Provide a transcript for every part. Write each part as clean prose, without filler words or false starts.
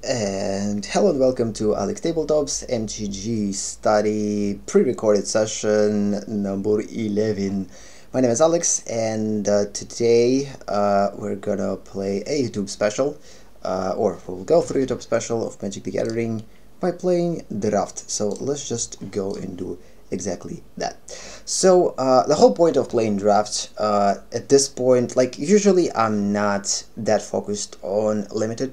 And hello and welcome to AleksTabletops MTG Study pre-recorded session number 11. My name is Alex, and today we're gonna play a YouTube special, or we'll go through YouTube special of Magic the Gathering by playing Draft. So let's just go and do exactly that. So the whole point of playing Draft at this point, like usually I'm not that focused on Limited.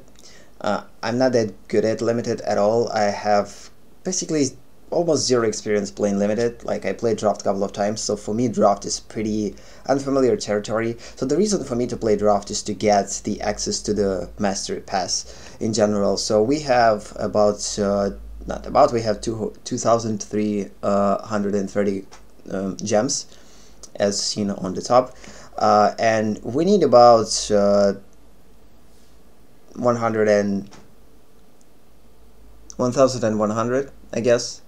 I'm not that good at Limited at all. I have basically almost zero experience playing Limited. Like, I played Draft a couple of times, so for me Draft is pretty unfamiliar territory. So the reason for me to play Draft is to get the access to the Mastery Pass in general. So we have about, we have 2,330 gems, as seen on the top. And we need about 1,100, I guess,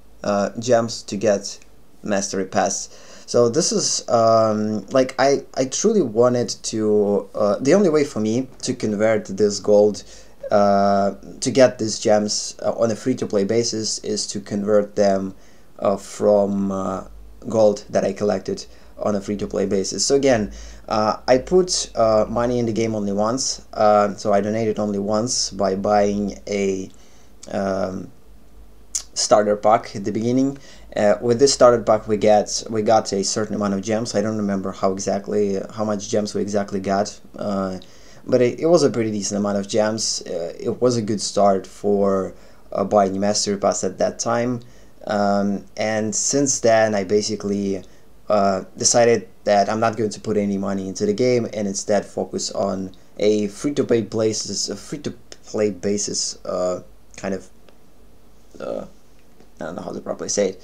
gems to get Mastery Pass. So this is like I truly wanted to the only way for me to convert this gold to get these gems on a free-to-play basis is to convert them from gold that I collected on a free-to-play basis. So again, I put money in the game only once, so I donated only once by buying a starter pack at the beginning. With this starter pack we got a certain amount of gems. I don't remember how much gems we exactly got, but it was a pretty decent amount of gems. It was a good start for buying Mastery Pass at that time, and since then I basically decided that I'm not going to put any money into the game and instead focus on a free-to-play basis, kind of I don't know how to properly say it,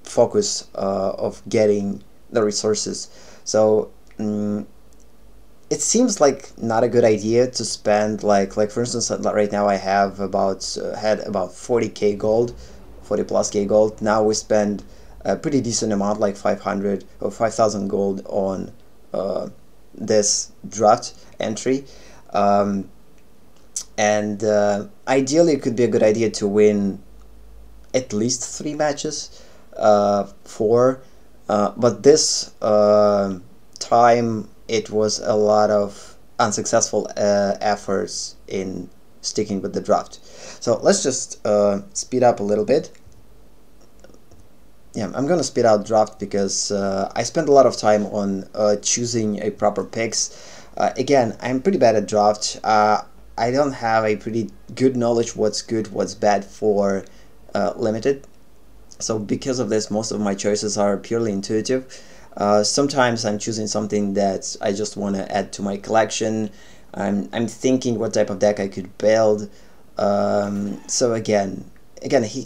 focus of getting the resources. So it seems like not a good idea to spend like for instance, right now I have had about 40k gold, 40 plus k gold. Now we spend a pretty decent amount, like 500 or 5,000 gold on this draft entry, and ideally it could be a good idea to win at least 3 matches, 4, but this time it was a lot of unsuccessful efforts in sticking with the draft. So let's just speed up a little bit. Yeah, I'm gonna speed out draft because I spent a lot of time on choosing a proper picks. Again, I'm pretty bad at draft. I don't have a pretty good knowledge what's good, what's bad for Limited. So because of this, most of my choices are purely intuitive. Sometimes I'm choosing something that I just want to add to my collection. I'm thinking what type of deck I could build. So again,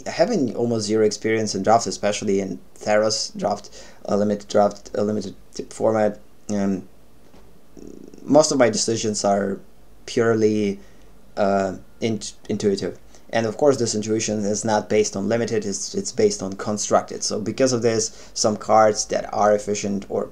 having almost zero experience in draft, especially in Theros draft, limited format, most of my decisions are purely intuitive. And of course, this intuition is not based on Limited, it's based on Constructed. So because of this, some cards that are efficient or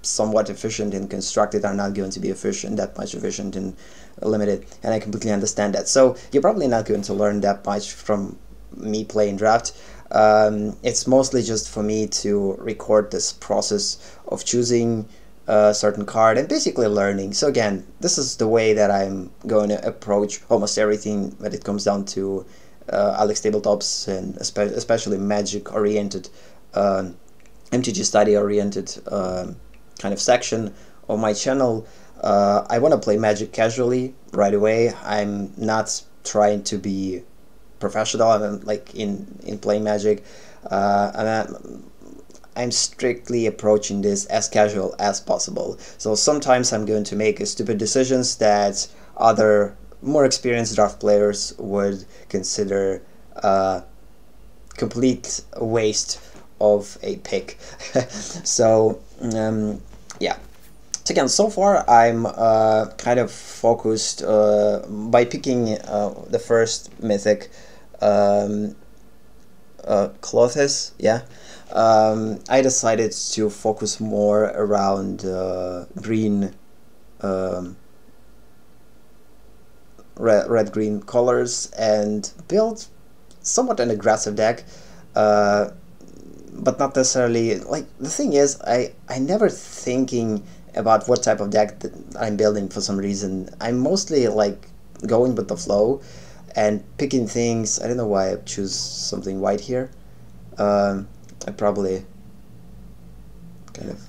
somewhat efficient in Constructed are not going to be that much efficient in Limited, and I completely understand that. So you're probably not going to learn that much from me playing draft. It's mostly just for me to record this process of choosing a certain card and basically learning. So again, this is the way that I'm going to approach almost everything when it comes down to AleksTabletops, and especially Magic oriented, MTG Study oriented kind of section of my channel. I want to play Magic casually right away. I'm not trying to be professional. I'm like in playing Magic, and I'm strictly approaching this as casual as possible. So sometimes I'm going to make stupid decisions that other more experienced draft players would consider complete waste of a pick. So yeah. So again, so far I'm kind of focused by picking the first mythic, Clothes, yeah. I decided to focus more around green red-green colors and build somewhat an aggressive deck, but not necessarily, like, the thing is, I never thinking about what type of deck that I'm building for some reason. I'm mostly like going with the flow and picking things. I don't know why I choose something white here. I probably kind of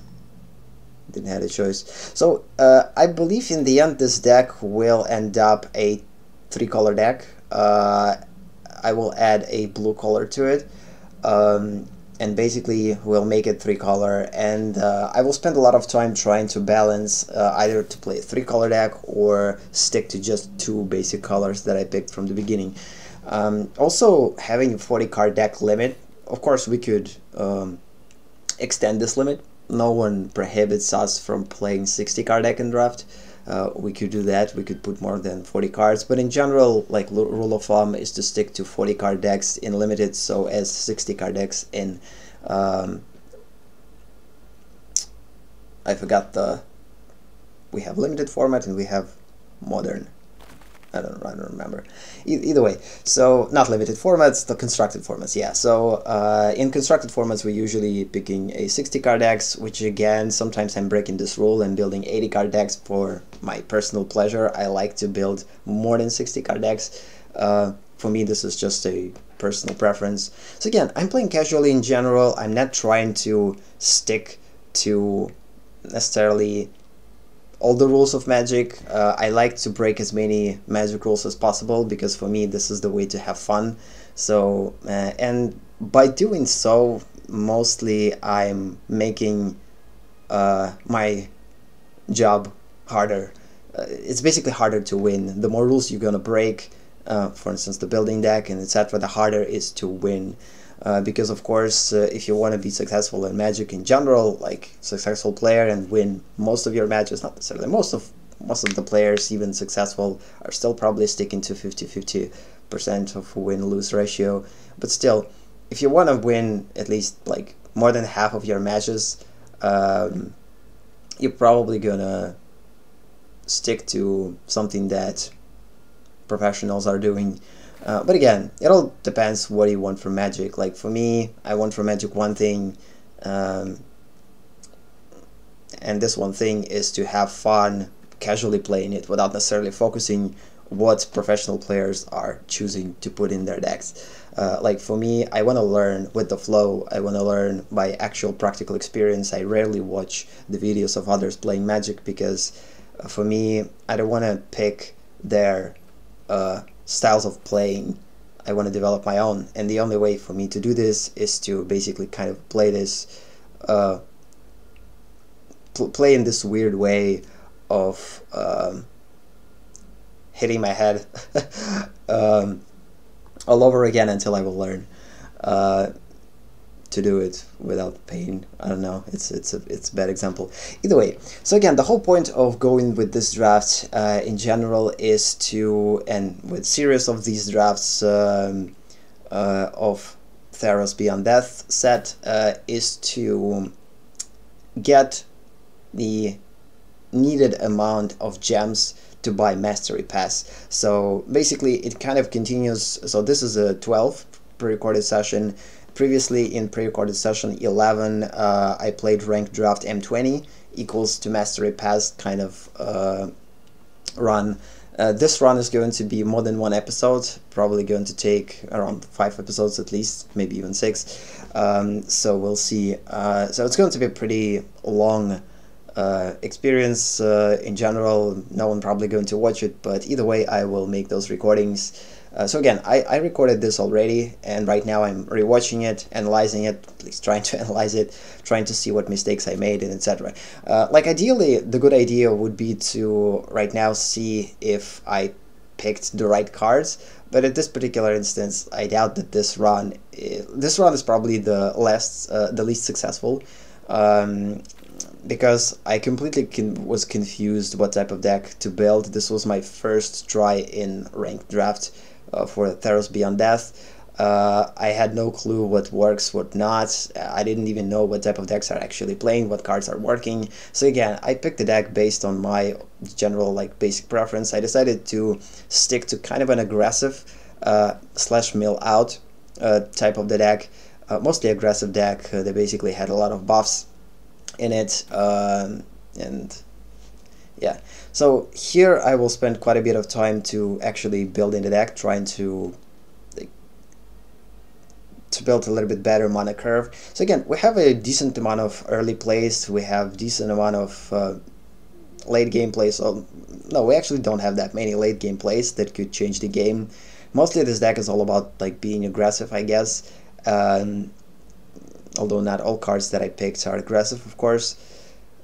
didn't have a choice. So I believe in the end this deck will end up a 3-color deck. I will add a blue color to it, and basically we'll make it 3-color, and I will spend a lot of time trying to balance either to play a 3-color deck or stick to just 2 basic colors that I picked from the beginning. Also, having a 40-card deck limit, of course we could extend this limit. No one prohibits us from playing 60-card deck in draft. We could do that, we could put more than 40 cards, but in general, like, rule of thumb is to stick to 40-card decks in limited, so as 60-card decks in, I forgot we have limited format and we have modern. I don't remember. Either way, so not limited formats, the constructed formats, yeah. So in constructed formats, we're usually picking a 60-card decks, which again, sometimes I'm breaking this rule and building 80-card decks for my personal pleasure. I like to build more than 60-card decks. For me, this is just a personal preference. So again, I'm playing casually in general. I'm not trying to stick to necessarily all the rules of Magic. I like to break as many Magic rules as possible, because for me this is the way to have fun. So and by doing so, mostly I'm making my job harder. It's basically harder to win. The more rules you're gonna break, for instance the building deck and etc., the harder it is to win. Because of course, if you want to be successful in Magic in general, like successful player and win most of your matches, not necessarily most of the players, even successful, are still probably sticking to 50-50% of win-lose ratio. But still, if you want to win at least like more than half of your matches, you're probably gonna stick to something that professionals are doing. But again, it all depends what you want from Magic. Like for me, I want from Magic one thing, and this one thing is to have fun casually playing it without necessarily focusing what professional players are choosing to put in their decks. Like for me, I want to learn with the flow. I want to learn by actual practical experience. I rarely watch the videos of others playing Magic, because for me, I don't want to pick their styles of playing. I want to develop my own, and the only way for me to do this is to basically kind of play this, play in this weird way of hitting my head all over again until I will learn to do it without pain. I don't know, it's a bad example. Either way, so again, the whole point of going with this draft in general is to, and with series of these drafts of Theros Beyond Death set, is to get the needed amount of gems to buy Mastery Pass. So basically it kind of continues. So this is a 12 pre-recorded session. Previously in pre-recorded session 11, I played ranked draft M20 equals to Mastery Pass kind of run. This run is going to be more than one episode, probably going to take around 5 episodes at least, maybe even 6. So we'll see. So it's going to be a pretty long experience in general. No one probably going to watch it, but either way I will make those recordings. So again, I recorded this already, and right now I'm rewatching it, analyzing it, at least trying to analyze it, trying to see what mistakes I made, and etc. Like ideally, the good idea would be to right now see if I picked the right cards, but at this particular instance, I doubt that this run is probably the least successful, because I completely was confused what type of deck to build. This was my first try in ranked draft for Theros Beyond Death. I had no clue what works, what not. I didn't even know what type of decks are actually playing, what cards are working. So again, I picked the deck based on my general like basic preference. I decided to stick to kind of an aggressive slash mill out type of the deck, mostly aggressive deck. They basically had a lot of buffs in it, and yeah. So here I will spend quite a bit of time to actually build in the deck, trying to build a little bit better mana curve. So again, we have a decent amount of early plays, we have decent amount of late game plays. So no, we actually don't have that many late game plays that could change the game. Mostly this deck is all about like being aggressive, I guess, although not all cards that I picked are aggressive, of course.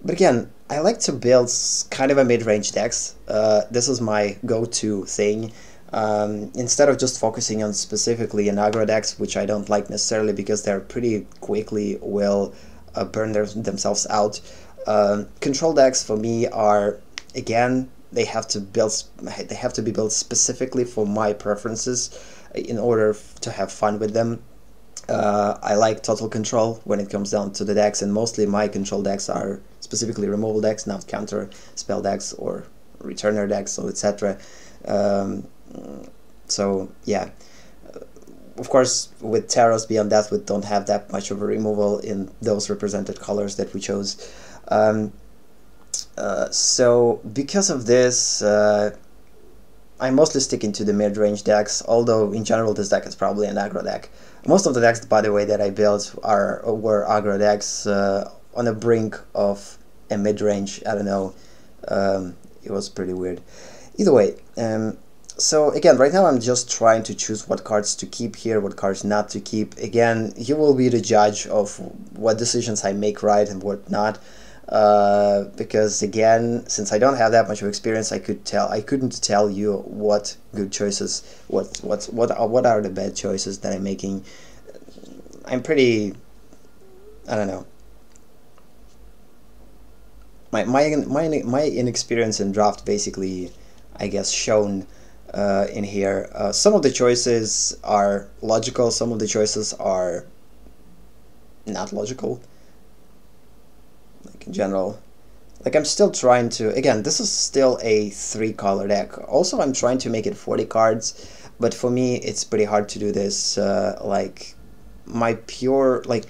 But again, I like to build kind of a mid-range decks. This is my go-to thing. Instead of just focusing on specifically an aggro decks, which I don't like necessarily because they're pretty quickly will burn themselves out. Control decks for me are, again, they have to be built specifically for my preferences in order to have fun with them. I like total control when it comes down to the decks, and mostly my control decks are specifically removal decks, not counter spell decks or returner decks, so etc. So yeah, of course with Theros beyond that we don't have that much of a removal in those represented colors that we chose. So because of this, I'm mostly sticking to the mid-range decks, although in general this deck is probably an aggro deck. Most of the decks, by the way, that I built were aggro decks on the brink of a mid-range. I don't know, it was pretty weird. Either way, so again, right now I'm just trying to choose what cards to keep here, what cards not to keep. Again, you will be the judge of what decisions I make right and what not. Because again, since I don't have that much of experience, I couldn't tell you what good choices, what are the bad choices that I'm making. I'm pretty, I don't know. My inexperience in draft basically, I guess, shown in here. Some of the choices are logical, some of the choices are not logical. Like in general, like I'm still trying to, again, this is still a 3-color deck. Also, I'm trying to make it 40 cards, but for me it's pretty hard to do this. Like my pure, like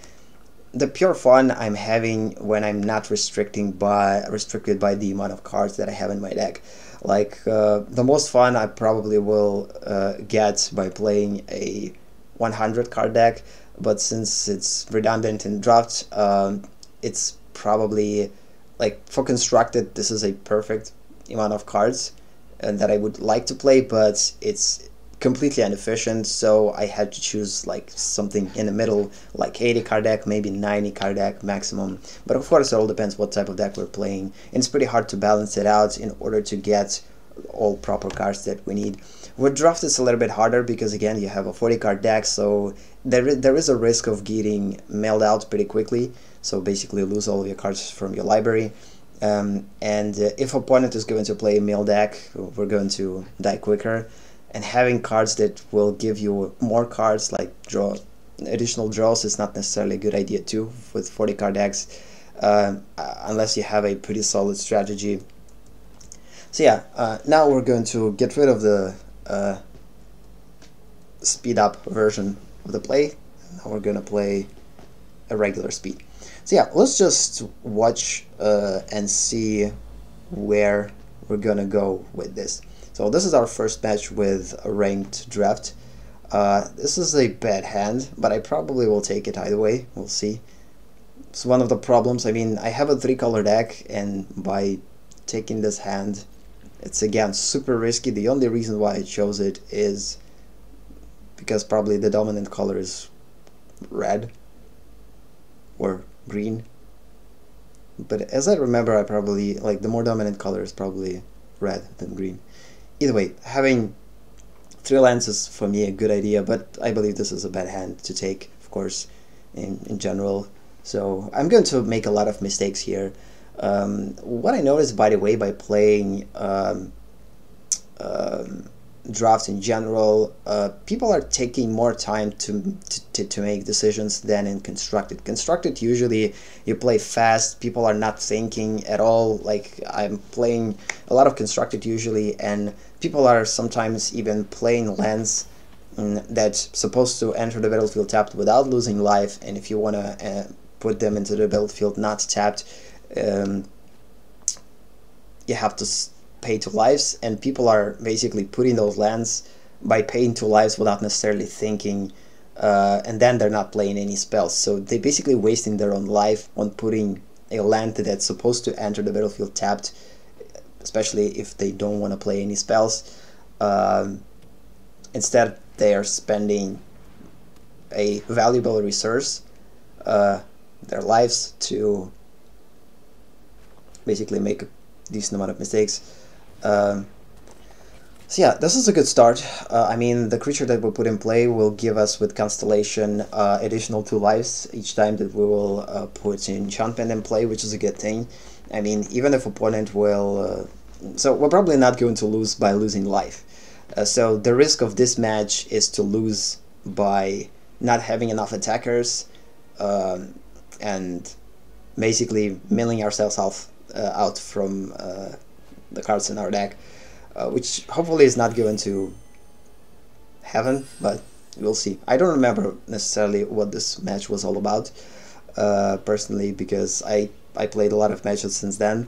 the pure fun I'm having when I'm not restricted by the amount of cards that I have in my deck. Like the most fun I probably will get by playing a 100 card deck, but since it's redundant in draft, it's probably, like, for constructed, this is a perfect amount of cards that I would like to play, but it's completely inefficient, so I had to choose like something in the middle, like 80 card deck, maybe 90 card deck maximum. But of course it all depends what type of deck we're playing, and it's pretty hard to balance it out in order to get all proper cards that we need. With draft it's a little bit harder because again you have a 40 card deck, so there is a risk of getting mailed out pretty quickly, so basically lose all of your cards from your library. And if opponent is going to play a mill deck, we're going to die quicker, and having cards that will give you more cards, like additional draws, is not necessarily a good idea too with 40 card decks, unless you have a pretty solid strategy. So yeah, now we're going to get rid of the speed up version of the play. Now we're going to play a regular speed. So yeah, let's just watch and see where we're gonna go with this. So this is our first match with a ranked draft. This is a bad hand, but I probably will take it either way. We'll see. It's one of the problems. I mean, I have a 3-color deck, and by taking this hand, it's again super risky. The only reason why I chose it is because probably the dominant color is red or green, but as I remember, I probably, like, the more dominant color is probably red than green. Either way, having 3 lands is for me a good idea, but I believe this is a bad hand to take, of course, in general. So I'm going to make a lot of mistakes here. What I noticed, by the way, by playing draft in general, people are taking more time to make decisions than in constructed. Constructed, usually you play fast, people are not thinking at all. Like, I'm playing a lot of constructed usually, and people are sometimes even playing lands that's supposed to enter the battlefield tapped without losing life, and if you want to put them into the battlefield not tapped, you have to pay 2 lives, and people are basically putting those lands by paying 2 lives without necessarily thinking, and then they're not playing any spells. So they're basically wasting their own life on putting a land that's supposed to enter the battlefield tapped, especially if they don't want to play any spells. Instead, they are spending a valuable resource, their lives, to basically make a decent amount of mistakes. So yeah, this is a good start. I mean, the creature that we put in play will give us with Constellation additional 2 lives each time that we will put enchantment in play, which is a good thing. I mean, even if opponent will... so we're probably not going to lose by losing life. So the risk of this match is to lose by not having enough attackers, and basically milling ourselves out from the cards in our deck, which hopefully is not going to happen, but we'll see. I don't remember necessarily what this match was all about, personally, because I played a lot of matches since then.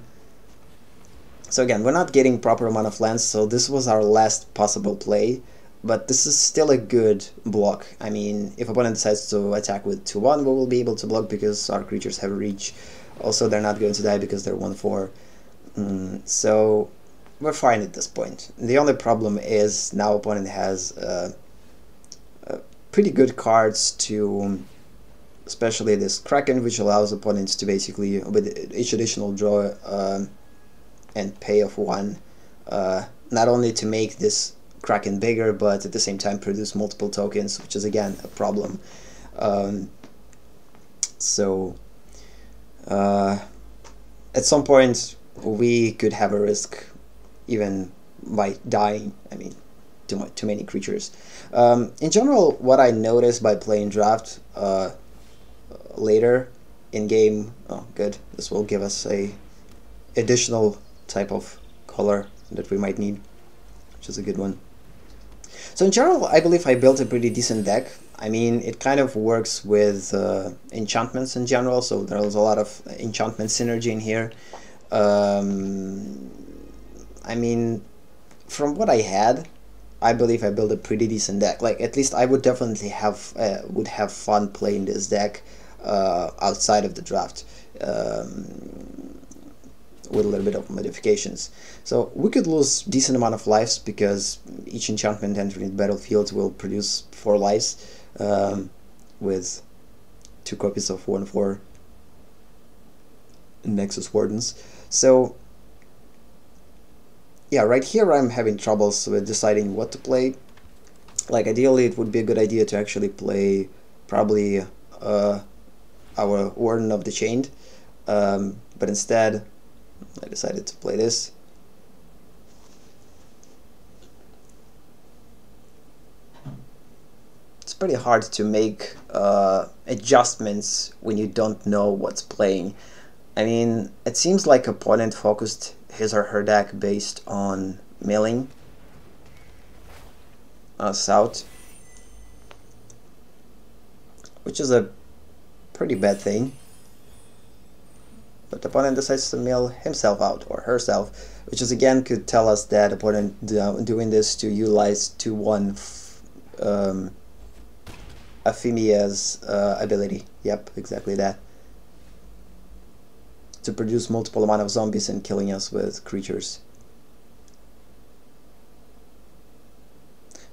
So again, we're not getting proper amount of lands, so this was our last possible play, but this is still a good block. I mean, if opponent decides to attack with 2-1, we will be able to block because our creatures have reach. Also, they're not going to die because they're 1-4. So we're fine at this point. The only problem is now opponent has pretty good cards to, especially this Kraken, which allows opponents to basically, with each additional draw and pay of 1, not only to make this Kraken bigger, but at the same time produce multiple tokens, which is again a problem. At some point we could have a risk even by dying. I mean, too many creatures. In general, what I noticed by playing draft later in game, oh good, this will give us a additional type of color that we might need, which is a good one. So in general, I believe I built a pretty decent deck. I mean, it kind of works with enchantments in general, so there's a lot of enchantment synergy in here. I mean, from what I had, I believe I built a pretty decent deck. Like, at least I would definitely would have fun playing this deck outside of the draft, with a little bit of modifications. So we could lose decent amount of lives because each enchantment entering the battlefield will produce 4 lives, with 2 copies of 1/4 Nexus Wardens. So yeah, right here I'm having troubles with deciding what to play. Like, ideally it would be a good idea to actually play probably our Warden of the Chained, but instead I decided to play this. It's pretty hard to make adjustments when you don't know what's playing. I mean, it seems like opponent focused his or her deck based on milling us out, which is a pretty bad thing. But the opponent decides to mill himself out, or herself, which is again could tell us that opponent doing this to utilize 2/1 Aphemia's ability. Yep, exactly that. To produce multiple amount of zombies and killing us with creatures.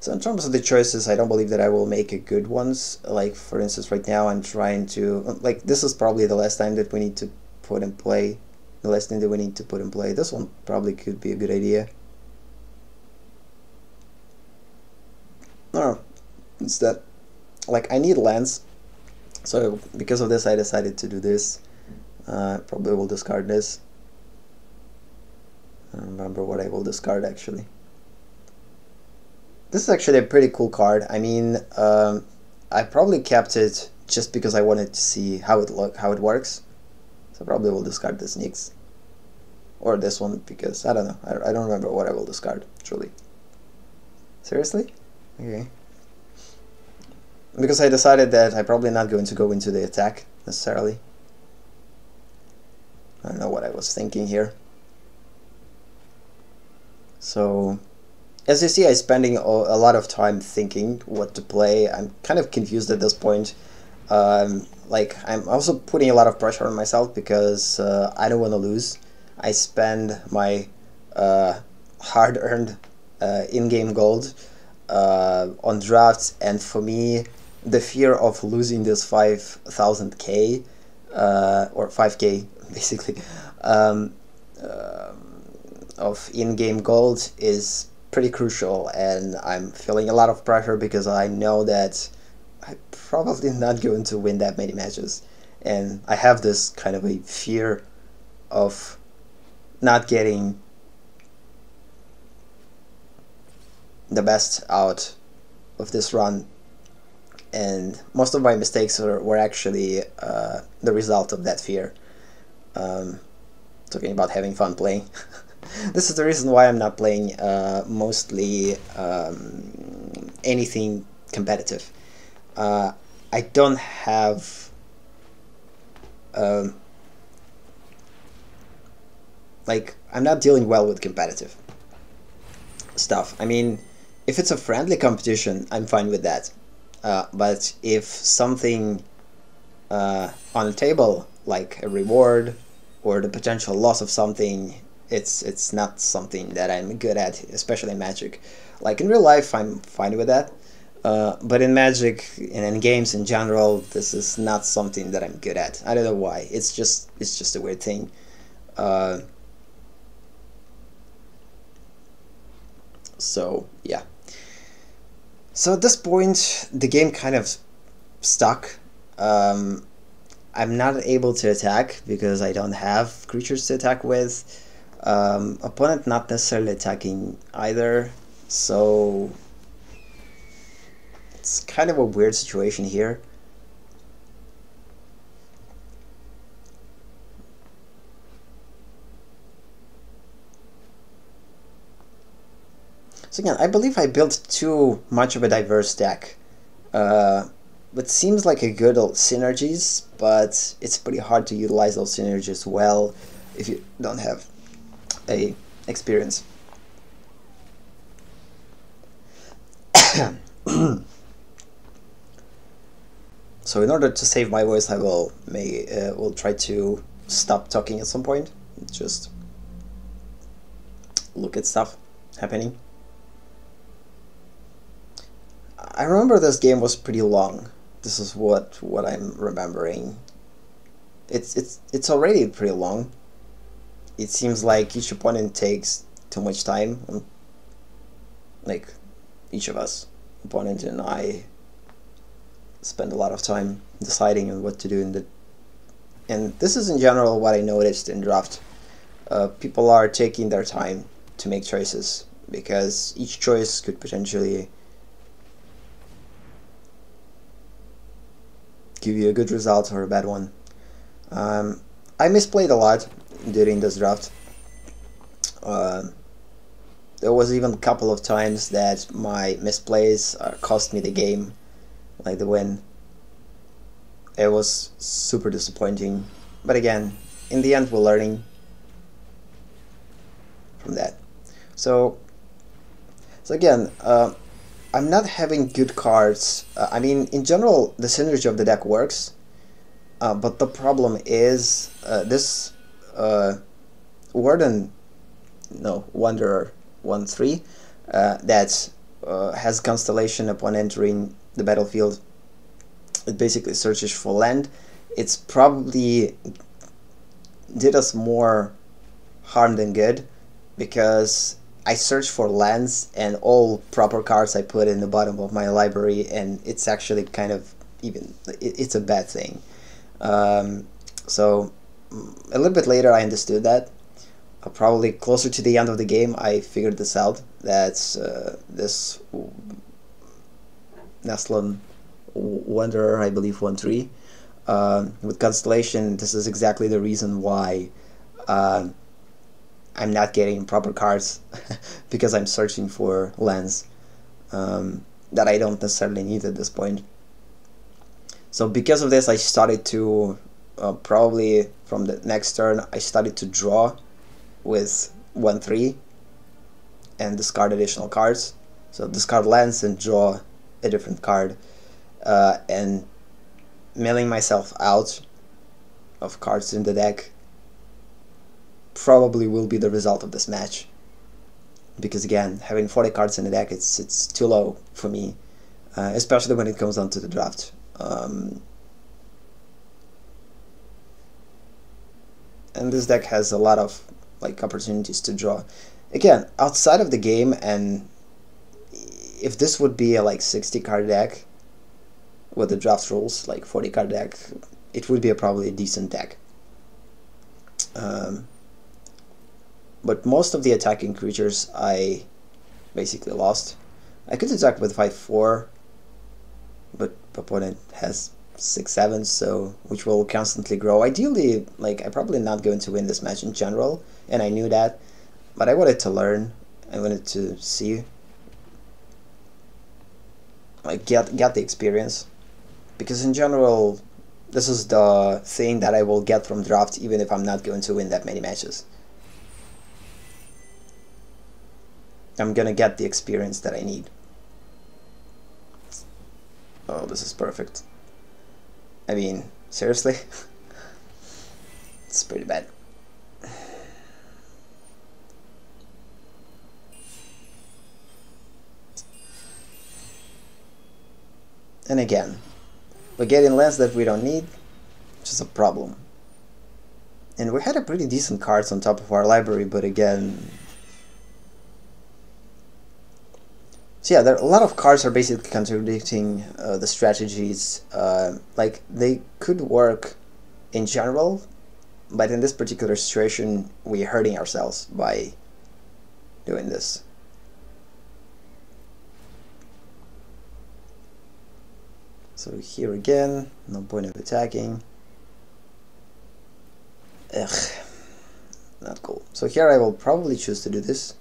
So in terms of the choices, I don't believe that I will make a good ones. Like, for instance, right now I'm trying to, like, this is probably the last time that we need to put in play. The last thing that we need to put in play. This one probably could be a good idea. No, instead, like, I need lands. So because of this, I decided to do this. Probably will discard this. I don't remember what I will discard actually. This is actually a pretty cool card. I mean, I probably kept it just because I wanted to see how it works. So probably will discard this Nyx. Or this one, because I don't know. I don't remember what I will discard, truly. Seriously? Okay. Because I decided that I'm probably not going to go into the attack, necessarily. I don't know what I was thinking here. So, as you see, I'm spending a lot of time thinking what to play. I'm kind of confused at this point. Like, I'm also putting a lot of pressure on myself because I don't want to lose. I spend my hard-earned in-game gold on drafts, and for me, the fear of losing this 5,000k or 5k basically of in-game gold is pretty crucial, and I'm feeling a lot of pressure because I know that I'm probably not going to win that many matches, and I have this kind of a fear of not getting the best out of this run, and most of my mistakes were actually the result of that fear. Talking about having fun playing. This is the reason why I'm not playing mostly anything competitive. I don't have like, I'm not dealing well with competitive stuff. I mean, if it's a friendly competition, I'm fine with that. But if something on the table, like a reward or the potential loss of something, it's not something that I'm good at, especially in Magic. Like in real life, I'm fine with that. But in Magic and in games in general, this is not something that I'm good at. I don't know why. It's just a weird thing. So yeah. So at this point, the game kind of stuck. I'm not able to attack because I don't have creatures to attack with. Opponent not necessarily attacking either, so it's kind of a weird situation here. So again, I believe I built too much of a diverse deck. It seems like a good synergies, but it's pretty hard to utilize those synergies well if you don't have a experience. So in order to save my voice, I will try to stop talking at some point. Just look at stuff happening. I remember this game was pretty long. This is what I'm remembering. It's already pretty long. It seems like each opponent takes too much time. Like each of us, opponent and I, spend a lot of time deciding on what to do in the. And this is in general what I noticed in draft. People are taking their time to make choices because each choice could potentially give you a good result or a bad one. I misplayed a lot during this draft. There was even a couple of times that my misplays cost me the game, like the win. It was super disappointing, but again, in the end we're learning from that. So again, I'm not having good cards. I mean, in general, the synergy of the deck works, but the problem is this Wanderer 1/3 that has Constellation upon entering the battlefield. It basically searches for land. It's probably did us more harm than good because I search for lands and all proper cards I put in the bottom of my library, and it's actually kind of it's a bad thing. So a little bit later I understood that. Probably closer to the end of the game I figured this out, That's this Nestlun Wanderer, I believe 1-3. With Constellation, this is exactly the reason why I'm not getting proper cards because I'm searching for lands that I don't necessarily need at this point. So because of this, I started to probably from the next turn I started to draw with 1-3 and discard additional cards. So discard lands and draw a different card, and milling myself out of cards in the deck probably will be the result of this match, because again, having 40 cards in the deck, it's too low for me, especially when it comes down to the draft. And this deck has a lot of like opportunities to draw. Again, outside of the game, and if this would be a like 60 card deck with the draft rules, like 40 card deck, it would be probably a decent deck. But most of the attacking creatures I basically lost. I could attack with 5-4, but opponent has 6-7, so which will constantly grow. Ideally, like, I'm probably not going to win this match in general, and I knew that, but I wanted to learn. I wanted to see, like, get the experience, because in general, this is the thing that I will get from draft, even if I'm not going to win that many matches. I'm gonna get the experience that I need. Oh, this is perfect. I mean, seriously? It's pretty bad. And again, we're getting lands that we don't need, which is a problem. And we had a pretty decent cards on top of our library, but again... So yeah, there are a lot of cards are basically contradicting the strategies. Like, they could work in general, but in this particular situation, we're hurting ourselves by doing this. So here again, no point of attacking. Ugh, not cool. So here I will probably choose to do this.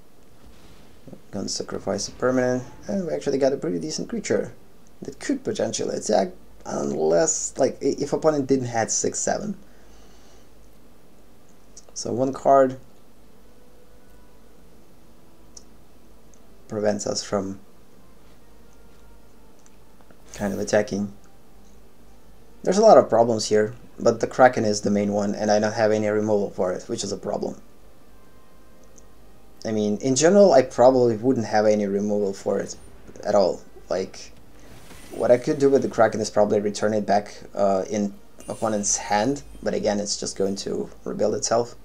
Gonna sacrifice a permanent, and we actually got a pretty decent creature that could potentially attack, unless, like, if opponent didn't have 6-7. So one card prevents us from kind of attacking. There's a lot of problems here, but the Kraken is the main one, and I don't have any removal for it, which is a problem. I mean, in general, I probably wouldn't have any removal for it at all. Like, what I could do with the Kraken is probably return it back in opponent's hand, but again, it's just going to rebuild itself.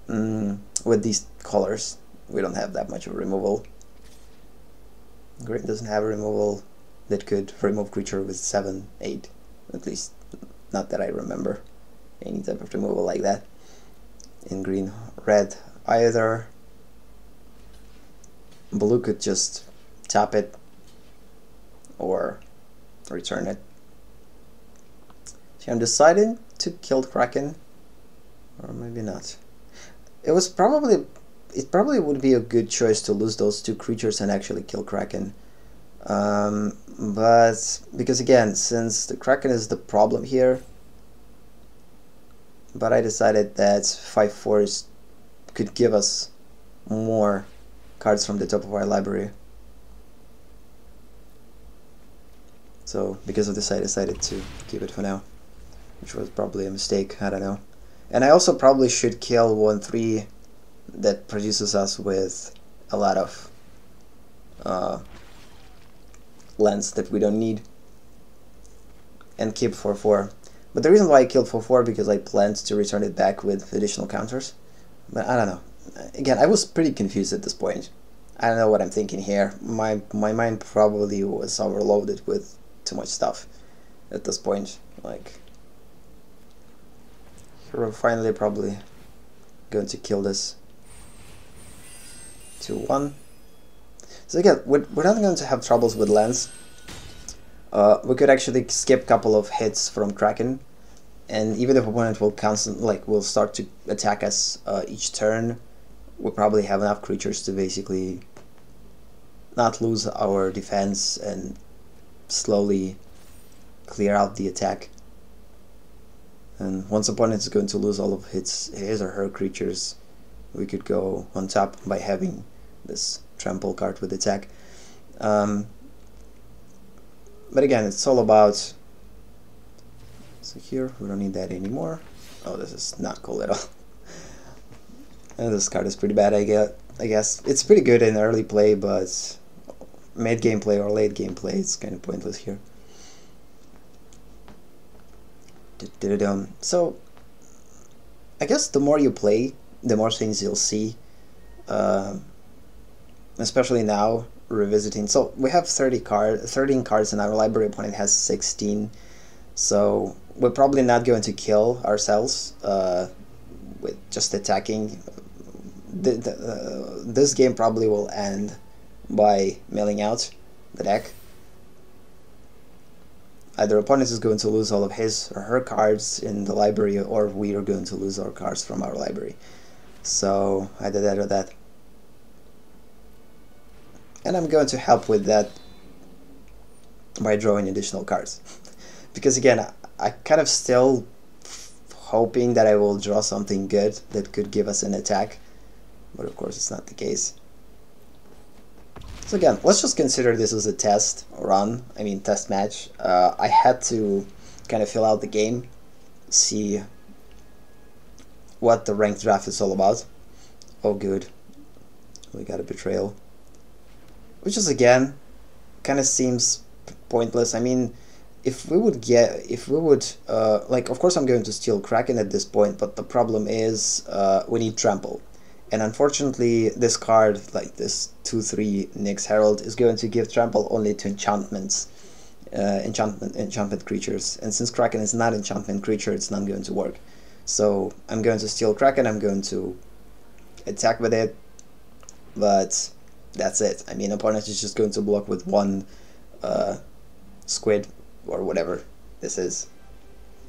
With these colors, we don't have that much of a removal. Green doesn't have a removal that could remove creature with 7-8, at least not that I remember any type of removal like that. In green, red either. Blue could just tap it or return it. So I'm deciding to kill Kraken, or maybe not. It probably would be a good choice to lose those two creatures and actually kill Kraken. But because again, since the Kraken is the problem here, but I decided that 5-4s could give us more cards from the top of our library. So because of this, I decided to keep it for now, which was probably a mistake, I don't know. And I also probably should kill 1-3 that produces us with a lot of lands that we don't need, and keep 4-4. But the reason why I killed 4-4 because I planned to return it back with additional counters. But I don't know. Again, I was pretty confused at this point. I don't know what I'm thinking here. My mind probably was overloaded with too much stuff at this point. Like, we're finally probably going to kill this 2-1. So again, we're not going to have troubles with lands. We could actually skip a couple of hits from Kraken, and even if opponent will will start to attack us each turn, we'll probably have enough creatures to basically not lose our defense and slowly clear out the attack. And once opponent is going to lose all of his or her creatures, we could go on top by having this trample card with attack. But again, it's all about... So here, we don't need that anymore. Oh, this is not cool at all. And this card is pretty bad, I guess. It's pretty good in early play, but mid-game play or late-game play, it's kind of pointless here. So, I guess the more you play, the more things you'll see. Especially now, revisiting. So, we have 13 cards in our library, opponent has 16. So, we're probably not going to kill ourselves with just attacking. This game probably will end by milling out the deck. Either opponent is going to lose all of his or her cards in the library, or we are going to lose our cards from our library. So either that or that. And I'm going to help with that by drawing additional cards. Because again, I kind of still hoping that I will draw something good that could give us an attack. But of course it's not the case. So again, let's just consider this as a test test match. I had to kind of fill out the game, see what the ranked draft is all about. Oh good, we got a betrayal. Which is again, kind of seems pointless. I mean, if we would, like, of course I'm going to steal Kraken at this point, but the problem is we need trample. And unfortunately, this card, like this 2/3 Nyx Herald, is going to give trample only to enchantments, enchantment creatures. And since Kraken is not an enchantment creature, it's not going to work. So I'm going to steal Kraken. I'm going to attack with it, but that's it. I mean, opponent is just going to block with one squid or whatever this is,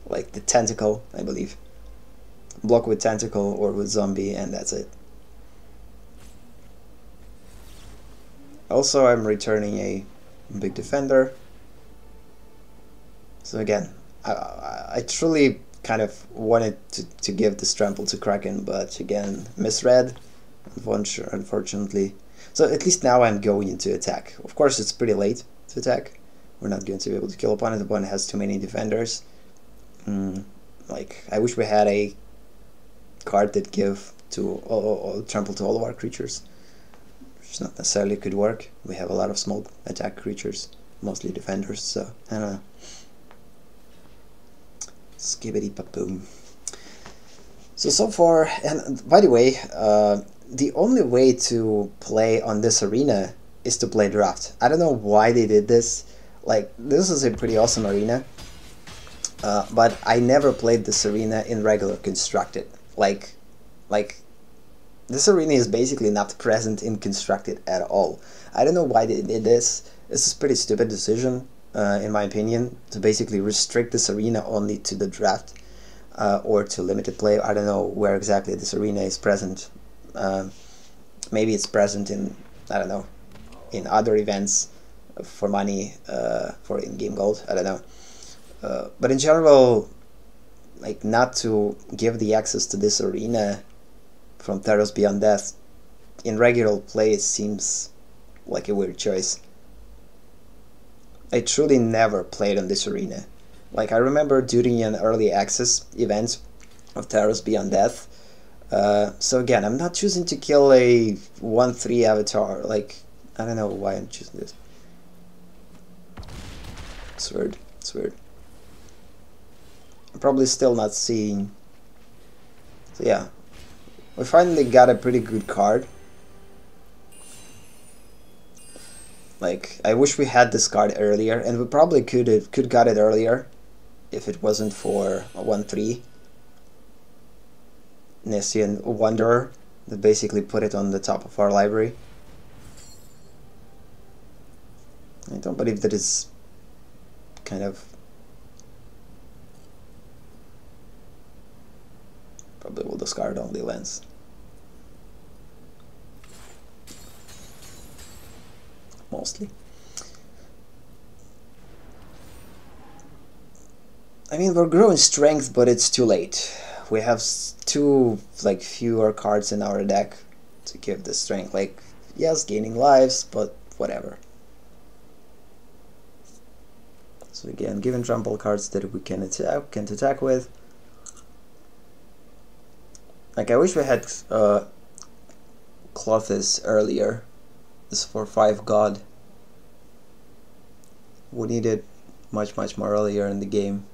like the tentacle, I believe. Block with tentacle or with zombie, and that's it. Also, I'm returning a big defender. So again, I truly kind of wanted to give this trample to Kraken, but again, misread, unfortunately. So at least now I'm going into attack. Of course, it's pretty late to attack. We're not going to be able to kill opponent. Opponent has too many defenders. Like, I wish we had a card that give to trample to all of our creatures. Which not necessarily could work. We have a lot of small attack creatures, mostly defenders, so I don't know. Skibbity pa-boom. So far, and by the way, the only way to play on this arena is to play draft. I don't know why they did this. Like, this is a pretty awesome arena, but I never played this arena in regular constructed. Like this arena is basically not present in constructed at all. I don't know why they did this. This is a pretty stupid decision, in my opinion, to basically restrict this arena only to the draft or to limited play. I don't know where exactly this arena is present. Maybe it's present in, I don't know, in other events for money, for in-game gold. I don't know. But in general, like, not to give the access to this arena from Theros Beyond Death in regular play, it seems like a weird choice. I truly never played on this arena. Like, I remember during an early access event of Theros Beyond Death. So again, I'm not choosing to kill a 1/3 avatar. Like, I don't know why I'm choosing this. It's weird. It's weird. I'm probably still not seeing. So yeah, we finally got a pretty good card. Like, I wish we had this card earlier, and we probably could got it earlier if it wasn't for a 1/3 Nessian Wanderer that basically put it on the top of our library. I don't believe that it's kind of... Probably will discard only lands. Mostly. I mean, we're growing strength, but it's too late. We have two, like, fewer cards in our deck to give the strength. Like, yes, gaining lives, but whatever. So again, given trample cards that we can attack with. Like, I wish we had Clothes earlier. This for 5 God. We need it much more earlier in the game.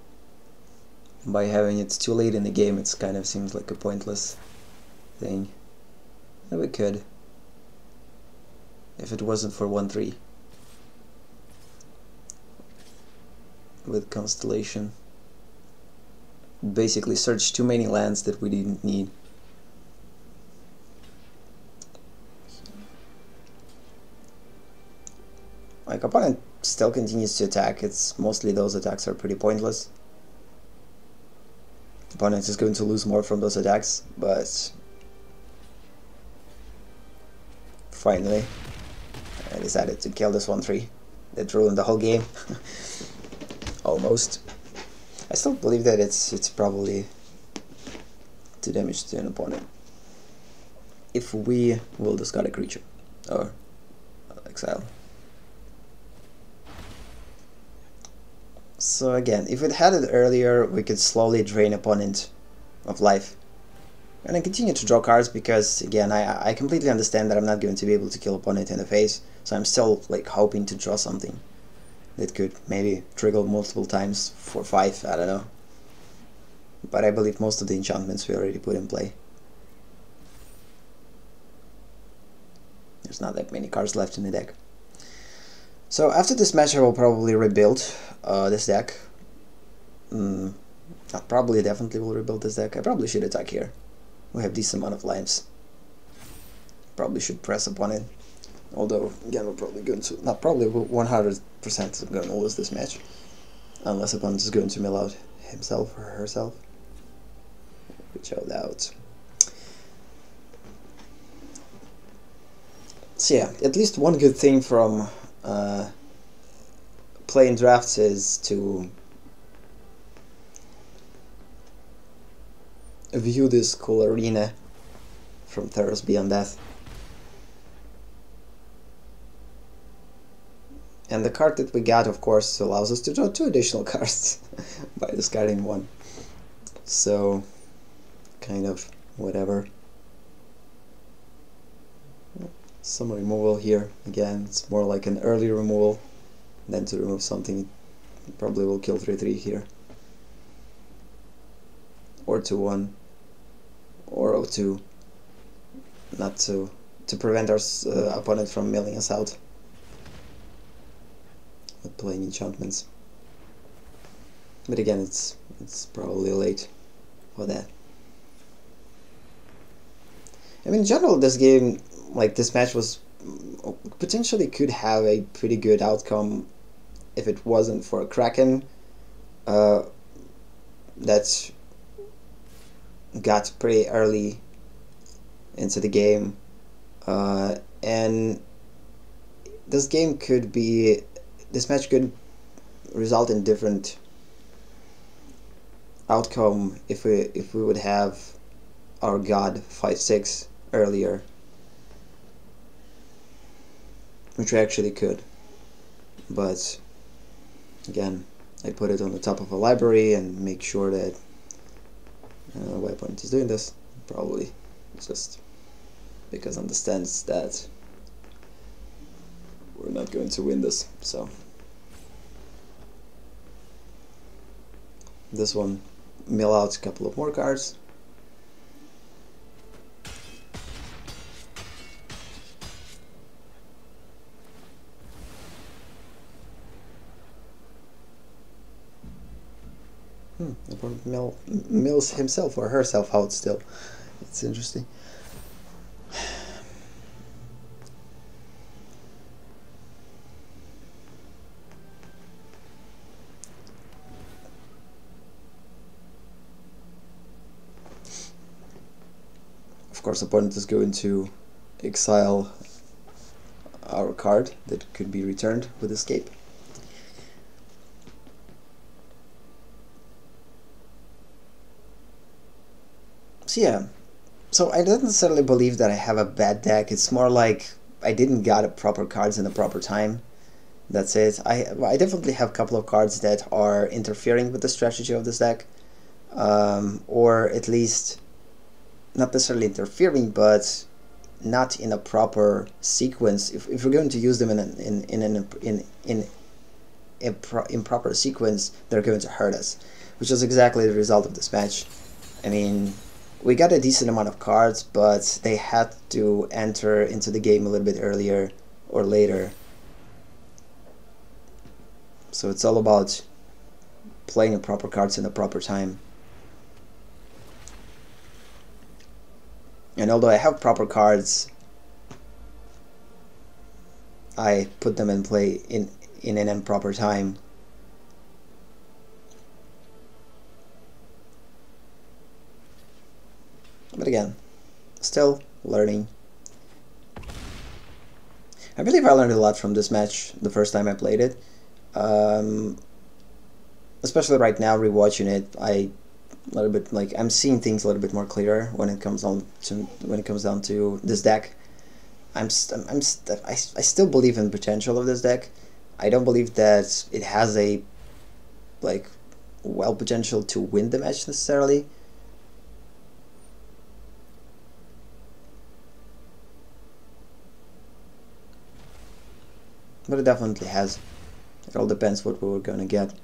By having it too late in the game, it kind of seems like a pointless thing. And we could, if it wasn't for 1/3 with Constellation. Basically searched too many lands that we didn't need. Like, opponent still continues to attack. It's mostly those attacks are pretty pointless. Opponent is going to lose more from those attacks, but finally I decided to kill this 1/3 that ruined the whole game. Almost. I still believe that it's probably 2 damage to an opponent if we will discard a creature or exile. So again, if it had it earlier, we could slowly drain opponent of life. And I continue to draw cards because, again, I completely understand that I'm not going to be able to kill opponent in the face, so I'm still, like, hoping to draw something that could maybe trigger multiple times for 5, I don't know. But I believe most of the enchantments we already put in play. There's not that many cards left in the deck. So after this match I will probably rebuild this deck. I definitely will rebuild this deck. I probably should attack here. We have decent amount of lives. Probably should press upon it. Although, again, we're probably going to... Not probably, 100% going to lose this match. Unless opponent is going to mill out himself or herself. Which I doubt. So yeah, at least one good thing from playing drafts is to view this cool arena from Theros Beyond Death. And the card that we got, of course, allows us to draw 2 additional cards by discarding 1. So, kind of whatever. Some removal here. Again, it's more like an early removal than to remove something. It probably will kill 3/3 here. Or 2/1. Or 0/2. Not to prevent our opponent from milling us out with playing enchantments. But again, it's probably late for that. I mean, in general, this game, like, this match was potentially could have a pretty good outcome if it wasn't for Kraken that got pretty early into the game, and this match could result in different outcome if we would have our god 5/6 earlier, which we actually could. But again, I put it on the top of a library and make sure that why opponent is doing this. Probably just because understands that we're not going to win this. So this one, mill out a couple of more cards. Opponent mills himself or herself out still. It's interesting. Of course, opponent is going to exile our card that could be returned with escape. So yeah, so I don't necessarily believe that I have a bad deck. It's more like I didn't got proper cards in the proper time. That's it. I definitely have a couple of cards that are interfering with the strategy of this deck, or at least not necessarily interfering, but not in a proper sequence. If we're going to use them in improper sequence, they're going to hurt us, which is exactly the result of this match. I mean, we got a decent amount of cards, but they had to enter into the game a little bit earlier or later. So it's all about playing the proper cards in the proper time. And although I have proper cards, I put them in play in an improper time. But again, still learning. I believe I learned a lot from this match the first time I played it. Especially right now, rewatching it, a little bit like I'm seeing things a little bit more clearer when it comes down to this deck. I still believe in the potential of this deck. I don't believe that it has a potential to win the match necessarily. But it definitely has. It all depends what we were gonna get.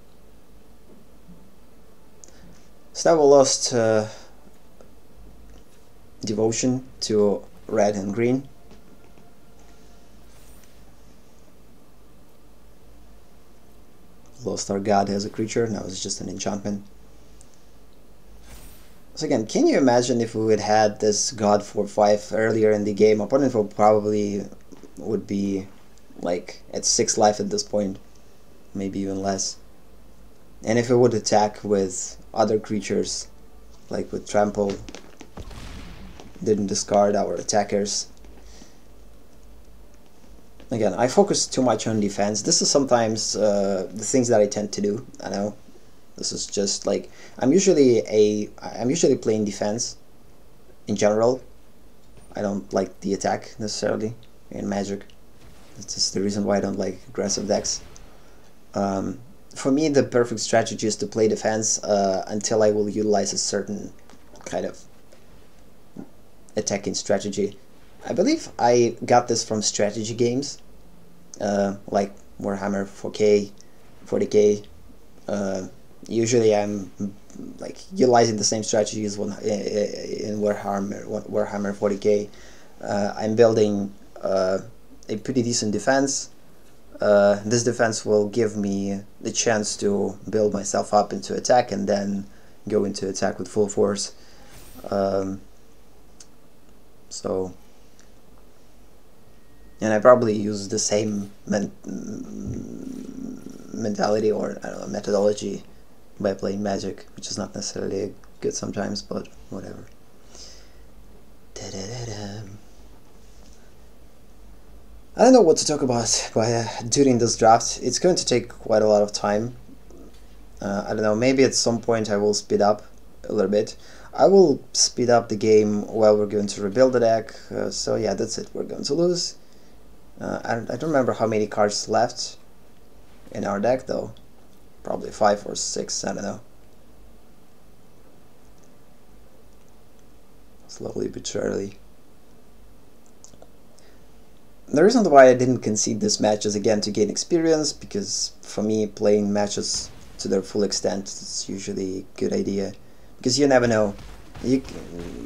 Stavo lost Devotion to red and green. Lost our god as a creature, now it's just an enchantment. So again, can you imagine if we would had this god for 5 earlier in the game? Opponent will probably would be like at 6 life at this point, maybe even less. And if it would attack with other creatures, like with trample, didn't discard our attackers. Again, I focus too much on defense. This is sometimes the things that I tend to do. I know this is just like I'm usually playing defense in general. I don't like the attack necessarily in Magic. That's just the reason why I don't like aggressive decks. For me, the perfect strategy is to play defense until I will utilize a certain kind of attacking strategy. I believe I got this from strategy games, like Warhammer 4K, 40K. Usually I'm like utilizing the same strategies in Warhammer 40K. I'm building a pretty decent defense. This defense will give me the chance to build myself up into attack and then go into attack with full force. So, and I probably use the same mentality or I don't know, methodology by playing Magic, which is not necessarily good sometimes, but whatever. I don't know what to talk about during this draft. It's going to take quite a lot of time. I don't know, maybe at some point I will speed up a little bit. I will speed up the game while we're going to rebuild the deck. So yeah, that's it. We're going to lose. I don't remember how many cards left in our deck though. Probably 5 or 6, I don't know. Slowly but surely. The reason why I didn't concede this match is again to gain experience, because for me playing matches to their full extent is usually a good idea, because you never know,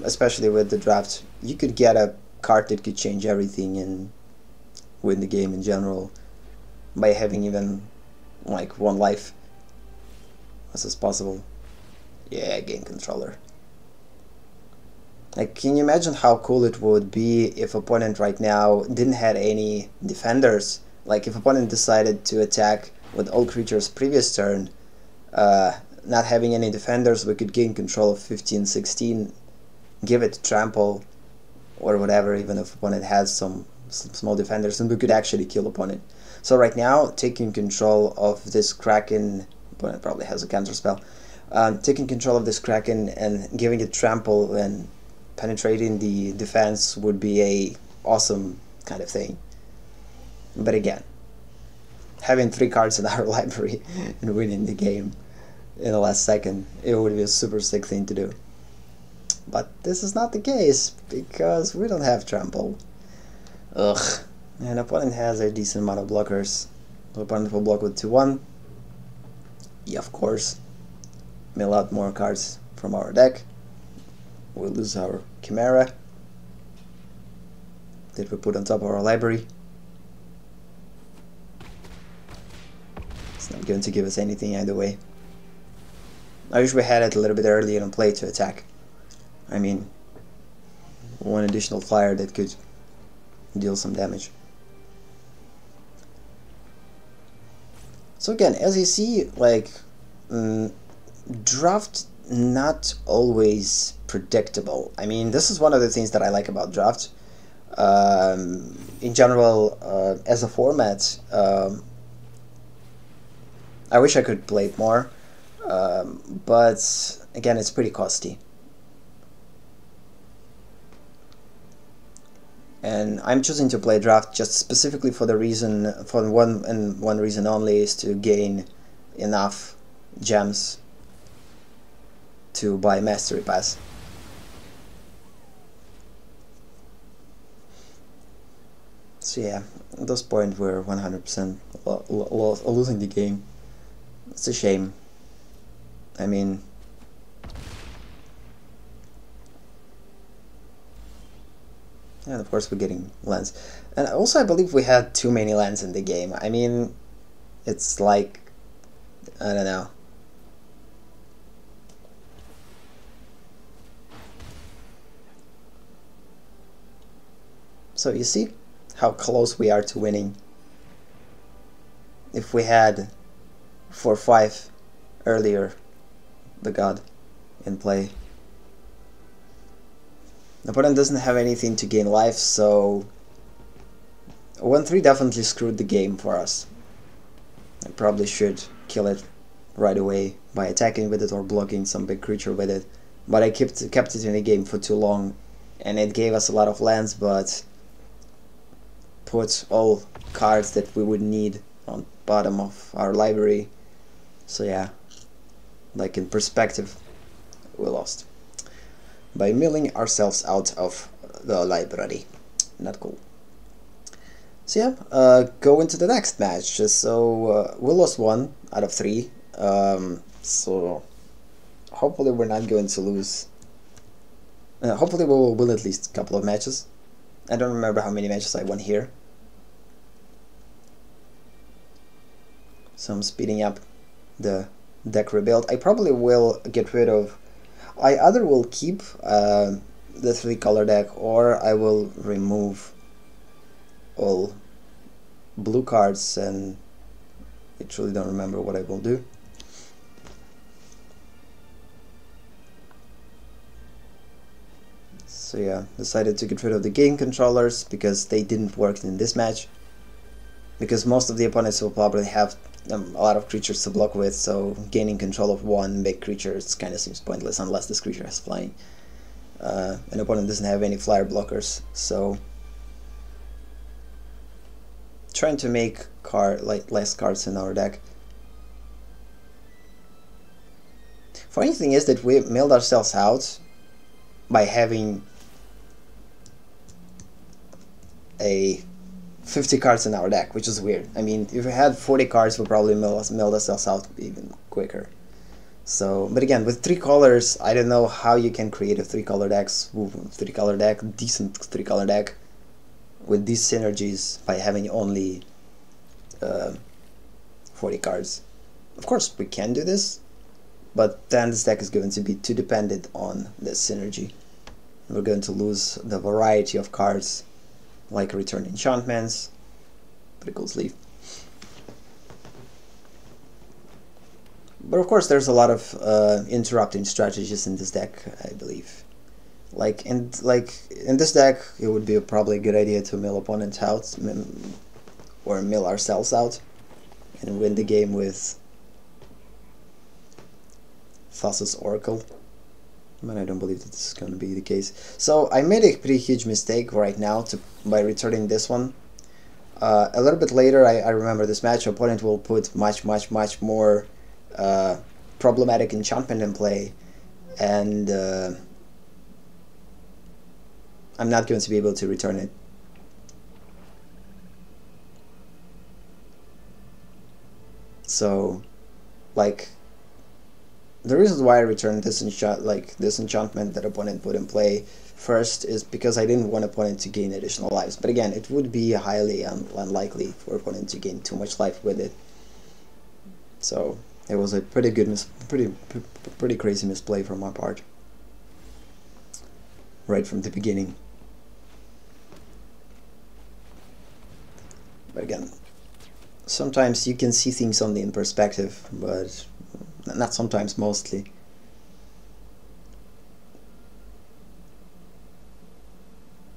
especially with the draft, you could get a card that could change everything and win the game in general by having even like 1 life. This is possible. Yeah, game controller. Like, can you imagine how cool it would be if opponent right now didn't have any defenders? Like, if opponent decided to attack with all creatures previous turn, not having any defenders, we could gain control of 15, 16, give it trample, or whatever, even if opponent has some small defenders, and we could actually kill opponent. So right now, taking control of this Kraken, opponent probably has a counter spell, taking control of this Kraken and giving it trample and penetrating the defense would be a awesome kind of thing. But again, having 3 cards in our library and winning the game in the last second, it would be a super sick thing to do. But this is not the case, because we don't have trample. Ugh. And opponent has a decent amount of blockers. The opponent will block with 2-1. Yeah, of course. Mill out more cards from our deck. We'll lose our Chimera that we put on top of our library. It's not going to give us anything either way. I wish we had it a little bit earlier in play to attack. I mean, 1 additional flyer that could deal some damage. So again, as you see, like, draft not always predictable. I mean, this is one of the things that I like about draft. In general, as a format, I wish I could play it more, but again, it's pretty costly. And I'm choosing to play draft just specifically for the reason, for one reason only, is to gain enough gems to buy Mastery Pass. So yeah, at this point we're 100% losing the game. It's a shame. I mean, and of course we're getting lands. And also I believe we had too many lands in the game. I mean, it's like, I don't know. So you see how close we are to winning. If we had 4-5 earlier, the god in play. The opponent doesn't have anything to gain life, so 1-3 definitely screwed the game for us. I probably should kill it right away by attacking with it or blocking some big creature with it, but I kept it in the game for too long, and it gave us a lot of lands, but put all cards that we would need on bottom of our library. So yeah, like in perspective, we lost by milling ourselves out of the library. Not cool. So yeah, go into the next match. So we lost 1 out of 3. So hopefully we're not going to lose. Hopefully we'll win at least a couple of matches. I don't remember how many matches I won here. So I'm speeding up the deck rebuild. I probably will get rid of, I either will keep the 3-color deck, or I will remove all blue cards, and I truly don't remember what I will do. So yeah, decided to get rid of the game controllers because they didn't work in this match, because most of the opponents will probably have a lot of creatures to block with, so gaining control of one big creature kind of seems pointless unless this creature has flying. An opponent doesn't have any flyer blockers, so trying to make less cards in our deck. Funny thing is that we milled ourselves out by having a 50 cards in our deck, which is weird. I mean, if we had 40 cards, we'll probably mill ourselves out even quicker. So, but again, with 3 colors, I don't know how you can create a 3-color deck, decent 3-color deck, with these synergies by having only 40 cards. Of course, we can do this, but then this deck is going to be too dependent on this synergy. We're going to lose the variety of cards, like return enchantments, pretty cool sleeve. But of course there's a lot of interrupting strategies in this deck, I believe. Like in this deck, it would be probably a good idea to mill opponents out, or mill ourselves out, and win the game with Theros Oracle. But I don't believe that this is going to be the case. So I made a pretty huge mistake right now by returning this one. A little bit later, I remember this match, opponent will put much more problematic enchantment in play, and I'm not going to be able to return it. So, like, the reason why I returned this enchantment that opponent put in play first is because I didn't want opponent to gain additional lives. But again, it would be highly unlikely for opponent to gain too much life with it. So it was a pretty good, pretty crazy misplay from my part, right from the beginning. But again, sometimes you can see things only in perspective, but not sometimes, mostly.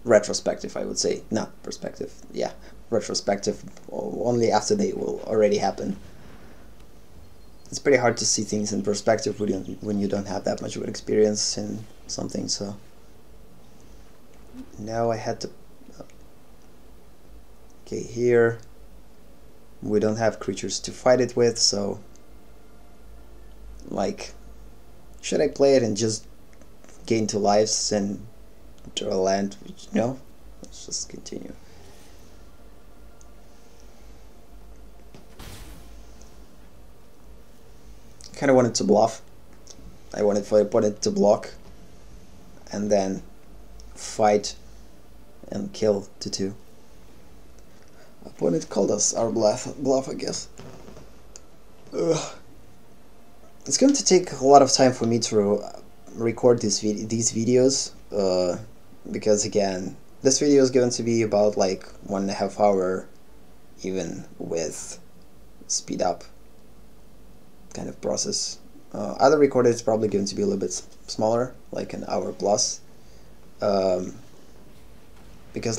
Retrospective, I would say, not perspective. Yeah, retrospective, only after they will already happen. It's pretty hard to see things in perspective when you don't have that much of an experience in something. So now I had to. Okay, here we don't have creatures to fight it with, so like, should I play it and just gain 2 lives and draw a land? No, let's just continue. Kind of wanted to bluff. I wanted for opponent to block and then fight and kill to 2. Opponent called us our bluff, I guess. Ugh. It's going to take a lot of time for me to record these videos, because again, this video is going to be about like 1.5 hour, even with speed up kind of process. Other recorded is probably going to be a little bit smaller, like an hour plus, because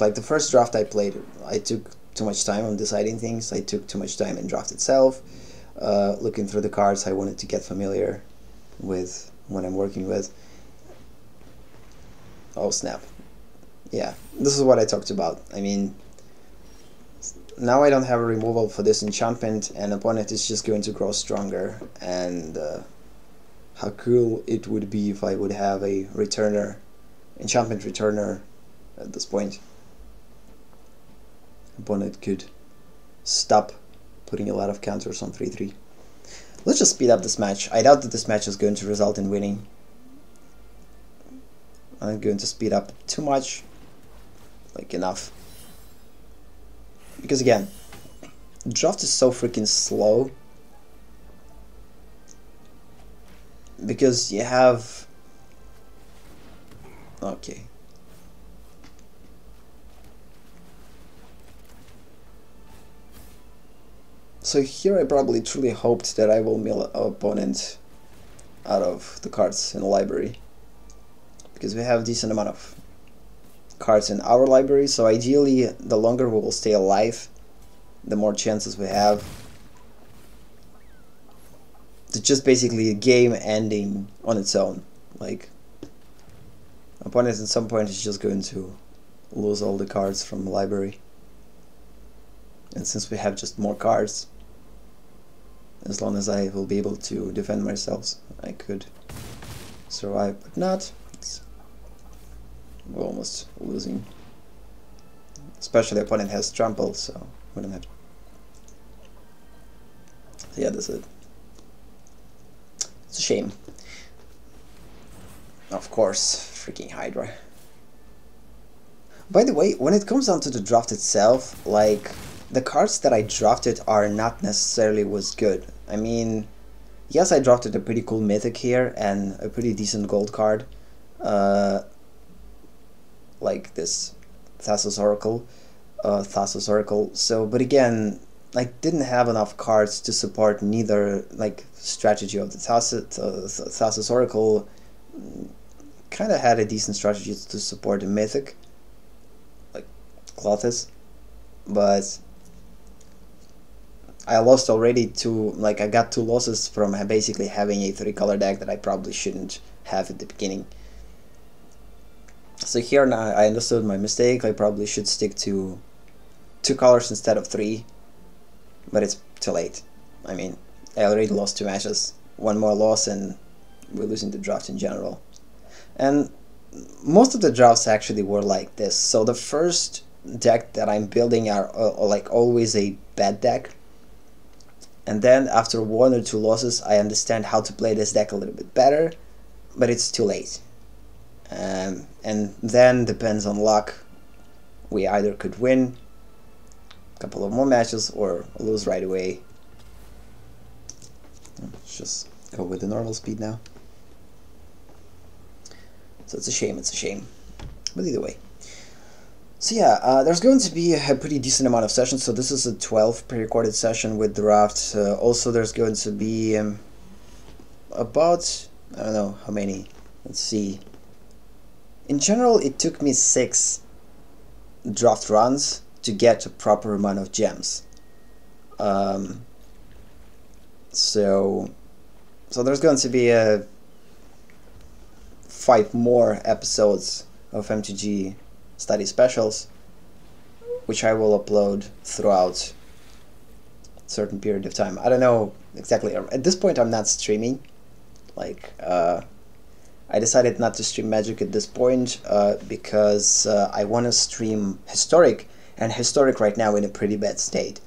like the first draft I played, I took too much time on deciding things. I took too much time in draft itself. Looking through the cards, I wanted to get familiar with what I'm working with. Oh snap. Yeah, this is what I talked about. I mean, now I don't have a removal for this enchantment, and opponent is just going to grow stronger, and how cool it would be if I would have a returner, enchantment returner at this point. Opponent could stop putting a lot of counters on 3/3. Let's just speed up this match. I doubt that this match is going to result in winning. I'm not going to speed up too much, like enough. Because again, draft is so freaking slow. Because you have... Okay. So here I probably truly hoped that I will mill our opponent out of the cards in the library, because we have a decent amount of cards in our library, so ideally the longer we will stay alive, the more chances we have to just basically a game ending on its own. Like, opponent at some point is just going to lose all the cards from the library, and since we have just more cards, as long as I will be able to defend myself, I could survive, but not. We're almost losing. Especially the opponent has trample, so we don't have to. So yeah, that's it. It's a shame. Of course, freaking Hydra. By the way, when it comes down to the draft itself, like, the cards that I drafted are not necessarily was good. I mean, yes, I drafted a pretty cool mythic here and a pretty decent gold card, like this Theros Oracle. So, but again, I didn't have enough cards to support neither like strategy of the Theros Oracle, kind of had a decent strategy to support a mythic, like Clothis, but I lost already I got 2 losses from basically having a 3-color deck that I probably shouldn't have at the beginning. So here now I understood my mistake. I probably should stick to 2 colors instead of 3, but it's too late. I mean, I already lost 2 matches, 1 more loss and we're losing the draft in general. And most of the drafts actually were like this. So the first deck that I'm building are like always a bad deck. And then after 1 or 2 losses, I understand how to play this deck a little bit better, but it's too late. And then depends on luck. We either could win a couple of more matches or lose right away. Let's just go with the normal speed now. So it's a shame, but either way. So yeah, there's going to be a pretty decent amount of sessions. So this is a 12 pre-recorded session with draft. Also there's going to be about, I don't know how many, let's see. In general, it took me 6 draft runs to get a proper amount of gems. So there's going to be 5 more episodes of MTG Study specials, which I will upload throughout a certain period of time. I don't know exactly. At this point, I'm not streaming. Like, I decided not to stream Magic at this point because I want to stream Historic, and Historic right now in a pretty bad state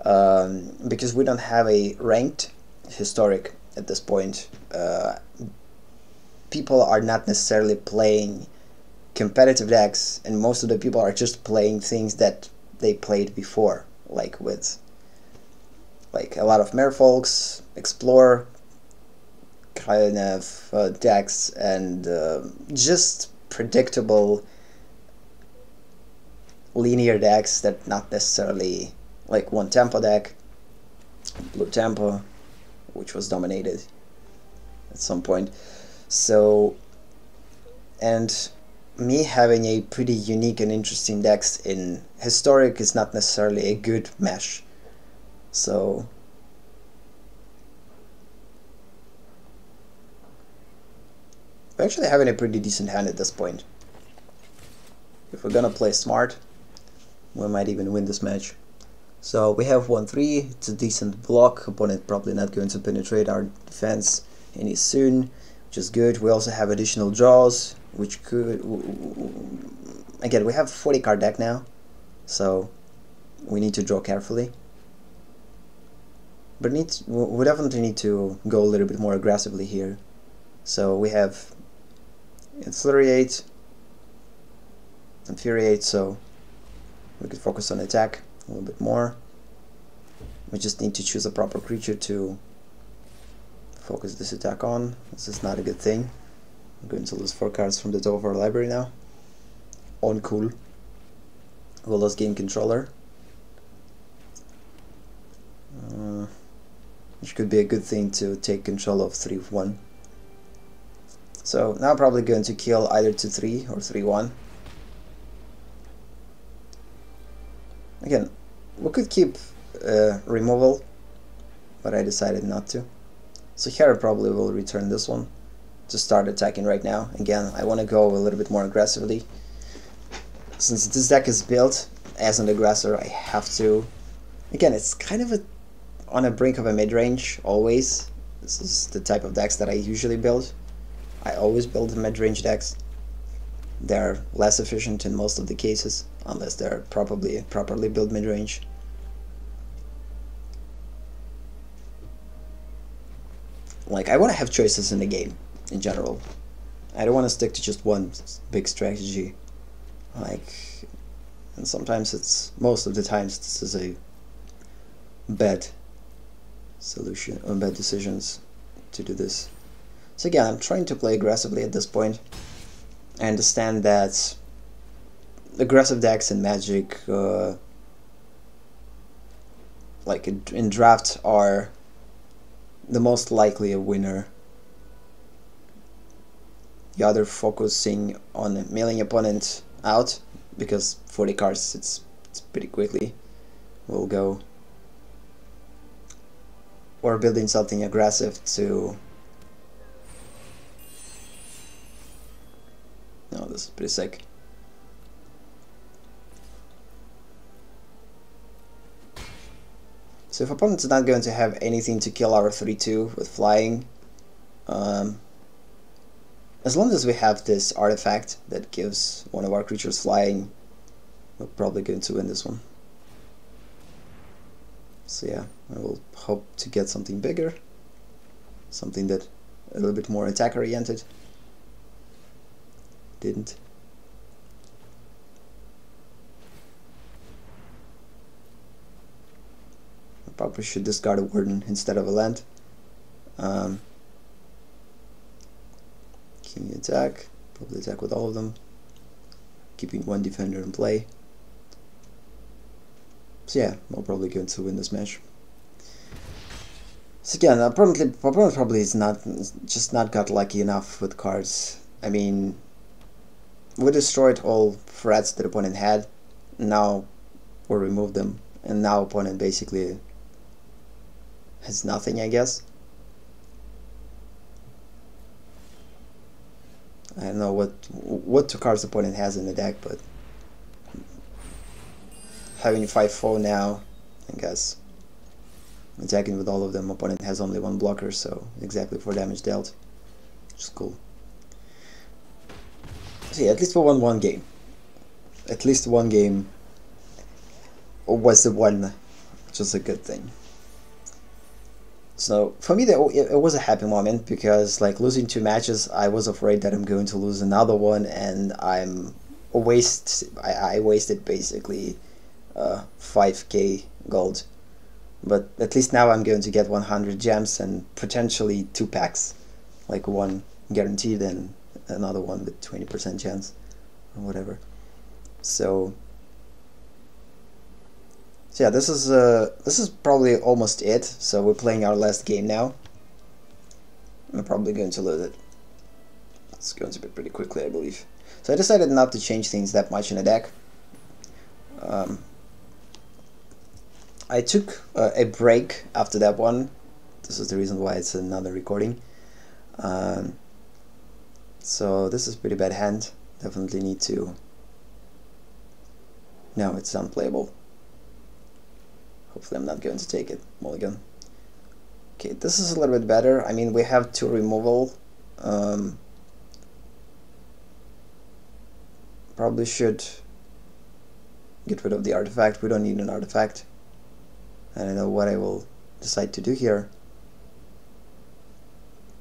because we don't have a ranked Historic at this point. People are not necessarily playing competitive decks, and most of the people are just playing things that they played before, like with a lot of Merfolks, Explore kind of decks, and just predictable linear decks that not necessarily like one tempo deck, blue tempo, which was dominated at some point. So, and me having a pretty unique and interesting decks in Historic is not necessarily a good mesh. So we're actually having a pretty decent hand at this point. If we're gonna play smart, we might even win this match. So we have 1-3, it's a decent block. Opponent probably not going to penetrate our defense any soon, which is good. We also have additional draws, which could, again, we have 40 card deck now, so we need to draw carefully. But we definitely need to go a little bit more aggressively here. So we have Infuriate, so we could focus on attack a little bit more. We just need to choose a proper creature to focus this attack on. This is not a good thing. I'm going to lose 4 cards from the top of our library now. Uncool. We'll lose game controller. Which could be a good thing to take control of 3-1. So now I'm probably going to kill either 2-3 or 3-1. Again, we could keep removal, but I decided not to. So here I probably will return this one to start attacking right now. Again, I want to go a little bit more aggressively. Since this deck is built as an aggressor, I have to. Again, it's kind of on a brink of a mid-range, always. This is the type of decks that I usually build. I always build mid-range decks. They're less efficient in most of the cases, unless they're properly built mid-range. Like, I want to have choices in the game, in general. I don't want to stick to just one big strategy. Like, and sometimes most of the times this is a bad solution, or bad decisions to do this. So again, I'm trying to play aggressively at this point. I understand that aggressive decks in Magic, like in draft, are the most likely a winner. rather focusing on milling opponent out, because 40 cards it's pretty quickly will go, or building something aggressive to... No, this is pretty sick. So if opponent's not going to have anything to kill our 3/2 with flying, as long as we have this artifact that gives one of our creatures flying, we're probably going to win this one. So yeah, I will hope to get something bigger, something that a little bit more attack oriented. Didn't. I probably should discard a Warden instead of a land. King attack, probably attack with all of them, keeping one defender in play. So yeah, we're probably going to win this match. So again, opponent probably is just not got lucky enough with cards. I mean, we destroyed all threats that opponent had, now we removed them, and now opponent basically has nothing, I guess. I don't know what two cards opponent has in the deck, but having 5/4 now, I guess. Attacking with all of them, opponent has only one blocker, so exactly 4 damage dealt, which is cool. So yeah, at least we won one game. At least one game was the one, which is a good thing. So for me, it was a happy moment, because like losing 2 matches, I was afraid that I'm going to lose another one, and I wasted basically 5k gold. But at least now I'm going to get 100 gems and potentially 2 packs, like one guaranteed and another one with 20% chance or whatever. So yeah, this is probably almost it. So we're playing our last game now. I'm probably going to lose it. It's going to be pretty quickly, I believe. So I decided not to change things that much in the deck. I took a break after that one. This is the reason why it's another recording. So this is pretty bad hand. Definitely need to... No, it's unplayable. Hopefully I'm not going to take it. Mulligan. Okay, this is a little bit better. I mean, we have 2 removal. Probably should get rid of the artifact. We don't need an artifact. I don't know what I will decide to do here.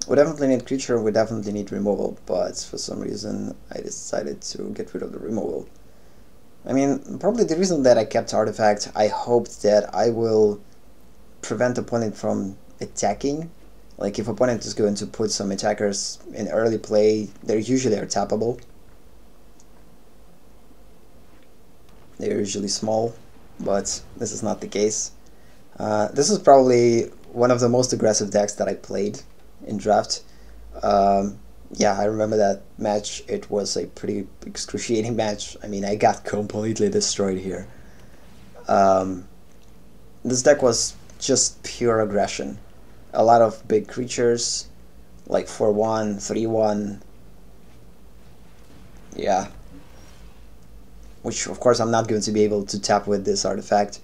We definitely need creature, we definitely need removal, but for some reason I decided to get rid of the removal. I mean, probably the reason that I kept artifact, I hoped that I will prevent opponent from attacking. Like if opponent is going to put some attackers in early play, they usually are tappable. They're usually small, but this is not the case. This is probably one of the most aggressive decks that I played in draft. Yeah, I remember that match. It was a pretty excruciating match. I mean, I got completely destroyed here. This deck was just pure aggression. A lot of big creatures, like 4/1, 3/1. Yeah. Which, of course, I'm not going to be able to tap with this artifact.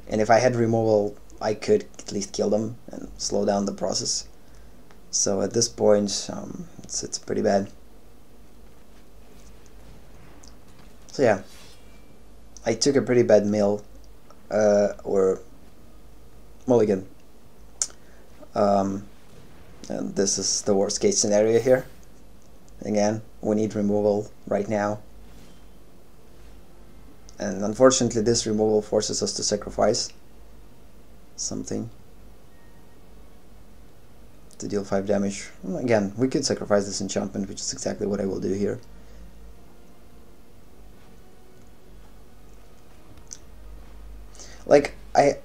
And if I had removal, I could at least kill them and slow down the process. So at this point, it's pretty bad. So yeah, I took a pretty bad mill, or mulligan. And this is the worst case scenario here. Again, we need removal right now. And unfortunately this removal forces us to sacrifice something to deal 5 damage. Well, again, we could sacrifice this enchantment, which is exactly what I will do here. Like I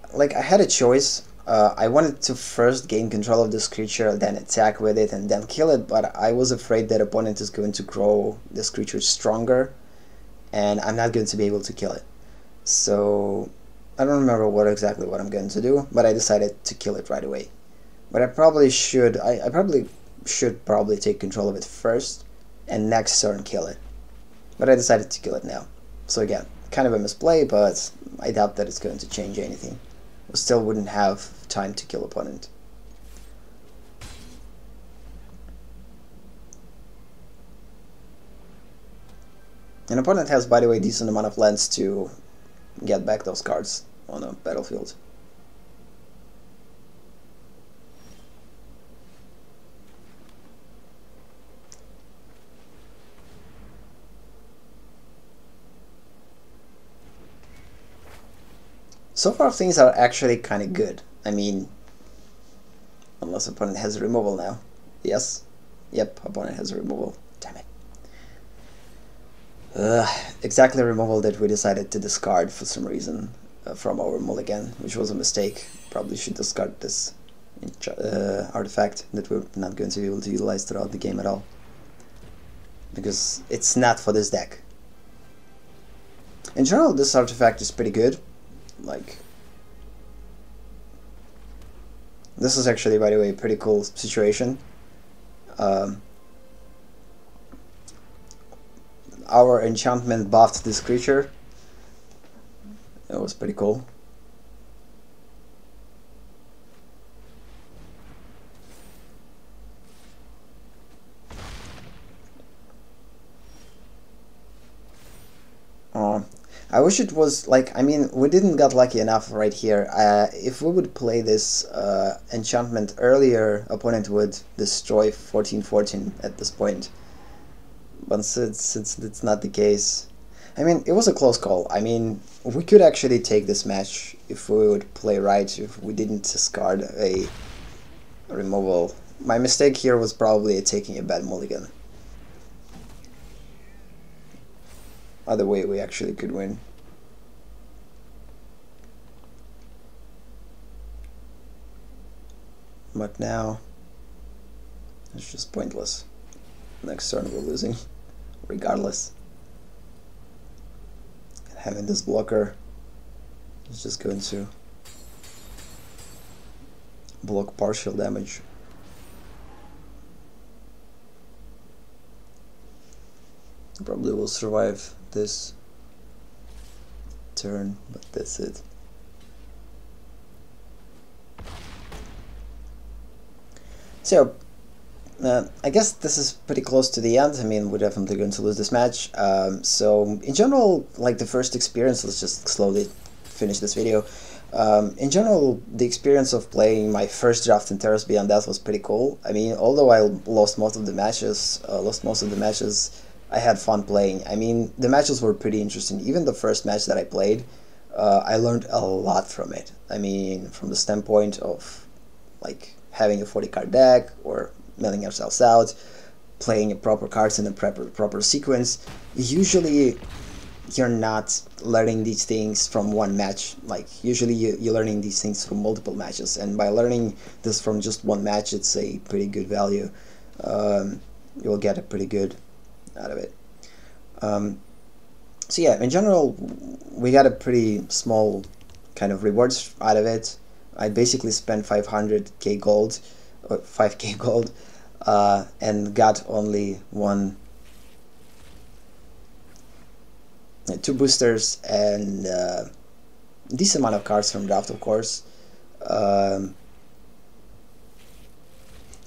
had a choice I wanted to first gain control of this creature, then attack with it, and then kill it, but I was afraid that opponent is going to grow this creature stronger, and I'm not going to be able to kill it. So I don't remember exactly what I'm going to do, but I decided to kill it right away. But I probably should take control of it first, and next turn kill it. But I decided to kill it now. So again, kind of a misplay, but I doubt that it's going to change anything. We still wouldn't have time to kill opponent. An opponent has, by the way, decent amount of lands to get back those cards on a battlefield. So far things are actually kind of good. I mean, unless opponent has a removal now. Yes? Yep, opponent has a removal. Damn it. Exactly removal that we decided to discard for some reason from our mulligan, which was a mistake. Probably should discard this artifact that we're not going to be able to utilize throughout the game at all. Because it's not for this deck. In general, this artifact is pretty good. Like, this is actually, by the way, a pretty cool situation. Our enchantment buffed this creature. It was pretty cool. I wish it was like, I mean, we didn't get lucky enough right here. If we would play this enchantment earlier, opponent would destroy 14/14 at this point. But since it's not the case, I mean, it was a close call. I mean, we could actually take this match if we would play right, if we didn't discard a removal. My mistake here was probably taking a bad mulligan. Other way we actually could win. But now it's just pointless. Next turn we're losing, regardless. And having this blocker is just going to block partial damage. Probably will survive this turn, but that's it. So, I guess this is pretty close to the end. I mean, we're definitely going to lose this match. So, in general, like the first experience, let's just slowly finish this video. In general, the experience of playing my first draft in Theros Beyond Death was pretty cool. I mean, although I lost most of the matches, I had fun playing. I mean, the matches were pretty interesting. Even the first match that I played, I learned a lot from it. I mean, from the standpoint of, like, having a 40-card deck, or milling ourselves out, playing proper cards in a proper sequence. Usually, you're not learning these things from one match. Like, usually you're learning these things from multiple matches, and by learning this from just one match, it's a pretty good value. You'll get a pretty good out of it. So yeah, in general, we got a pretty small kind of rewards out of it. I basically spent 500k gold, or 5k gold, and got only two boosters and decent amount of cards from draft, of course.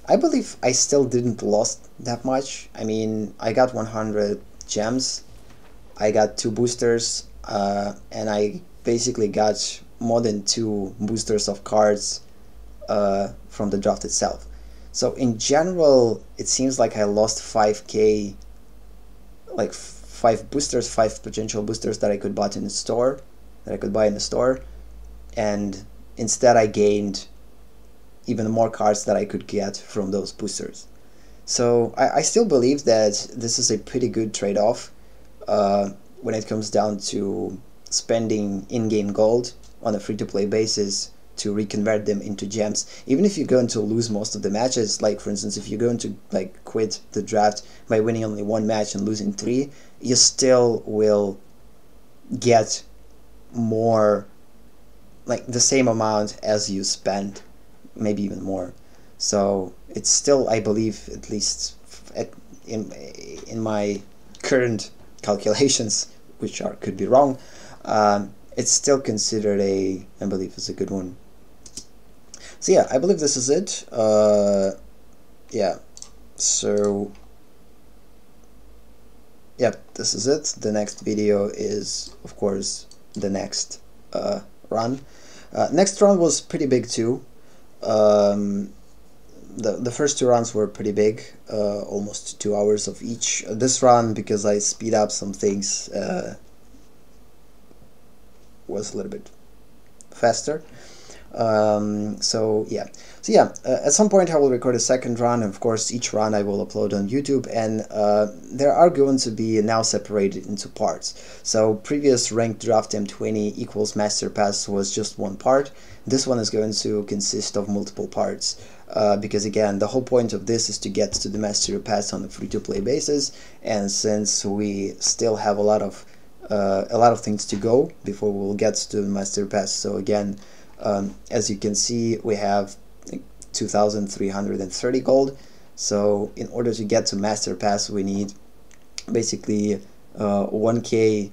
I believe I still didn't lost that much. I mean, I got 100 gems, I got 2 boosters, and I basically got more than 2 boosters of cards from the draft itself. So in general, it seems like I lost 5k, like 5 boosters, 5 potential boosters that I could buy in the store, and instead I gained even more cards that I could get from those boosters. So I still believe that this is a pretty good trade-off when it comes down to spending in-game gold on a free-to-play basis to reconvert them into gems. Even if you're going to lose most of the matches, like for instance, if you're going to like quit the draft by winning only one match and losing 3, you still will get more, like the same amount as you spent, maybe even more. So it's still, I believe, at least in my current calculations, which could be wrong, it's still considered I believe it's a good one. So yeah, I believe this is it. Yeah, so yeah, this is it. The next video is, of course, the next run. Next run was pretty big too. The first 2 runs were pretty big, almost 2 hours of each. This run, because I speed up some things, was a little bit faster. So yeah, at some point I will record a second run, and of course each run I will upload on YouTube, and there are going to be now separated into parts. So previous ranked draft M20 equals Master Pass was just one part. This one is going to consist of multiple parts, because again, the whole point of this is to get to the Master Pass on a free-to-play basis, and since we still have a lot of things to go before we'll get to the Master Pass, so again, as you can see, we have 2,330 gold. So in order to get to Master Pass, we need basically 1k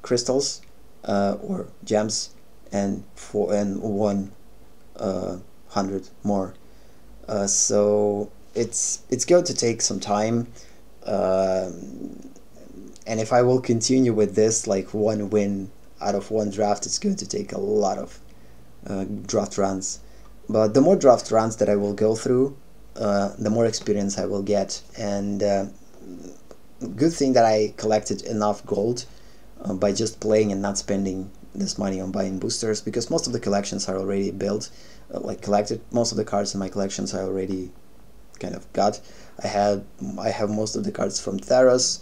crystals or gems, and 100 more. So it's going to take some time, and if I will continue with this, like 1 win out of 1 draft, it's going to take a lot of draft runs. But the more draft runs that I will go through, the more experience I will get. And good thing that I collected enough gold by just playing and not spending this money on buying boosters, because most of the collections are already built, like collected. Most of the cards in my collections I already kind of got. I have most of the cards from Theros.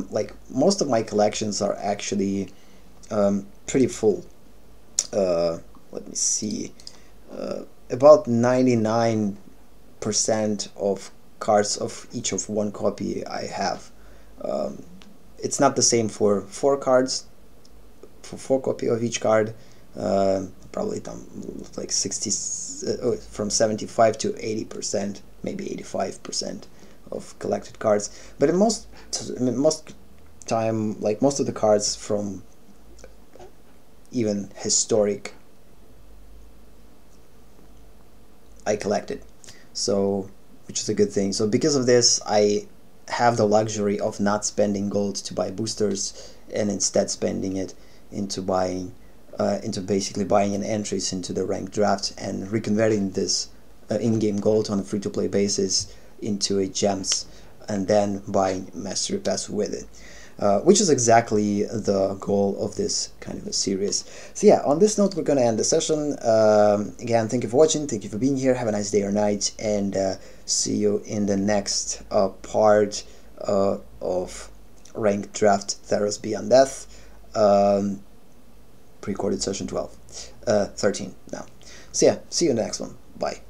Like most of my collections are actually pretty full. Let me see, about 99% of cards of each of 1 copy I have. It's not the same for 4 cards, for 4 copy of each card, probably like 60, from 75 to 80%, maybe 85% of collected cards. But in most time, like most of the cards from even historic I collected, so which is a good thing. So because of this, I have the luxury of not spending gold to buy boosters, and instead spending it into buying into basically buying an entries into the ranked draft and reconverting this in-game gold on a free-to-play basis into a gems, and then buying Mastery Pass with it. Which is exactly the goal of this kind of a series. So yeah, on this note, we're gonna end the session. Again, thank you for watching, thank you for being here, have a nice day or night, and see you in the next part of Ranked Draft Theros Beyond Death, pre-recorded session 13 now. So yeah, see you in the next one, bye.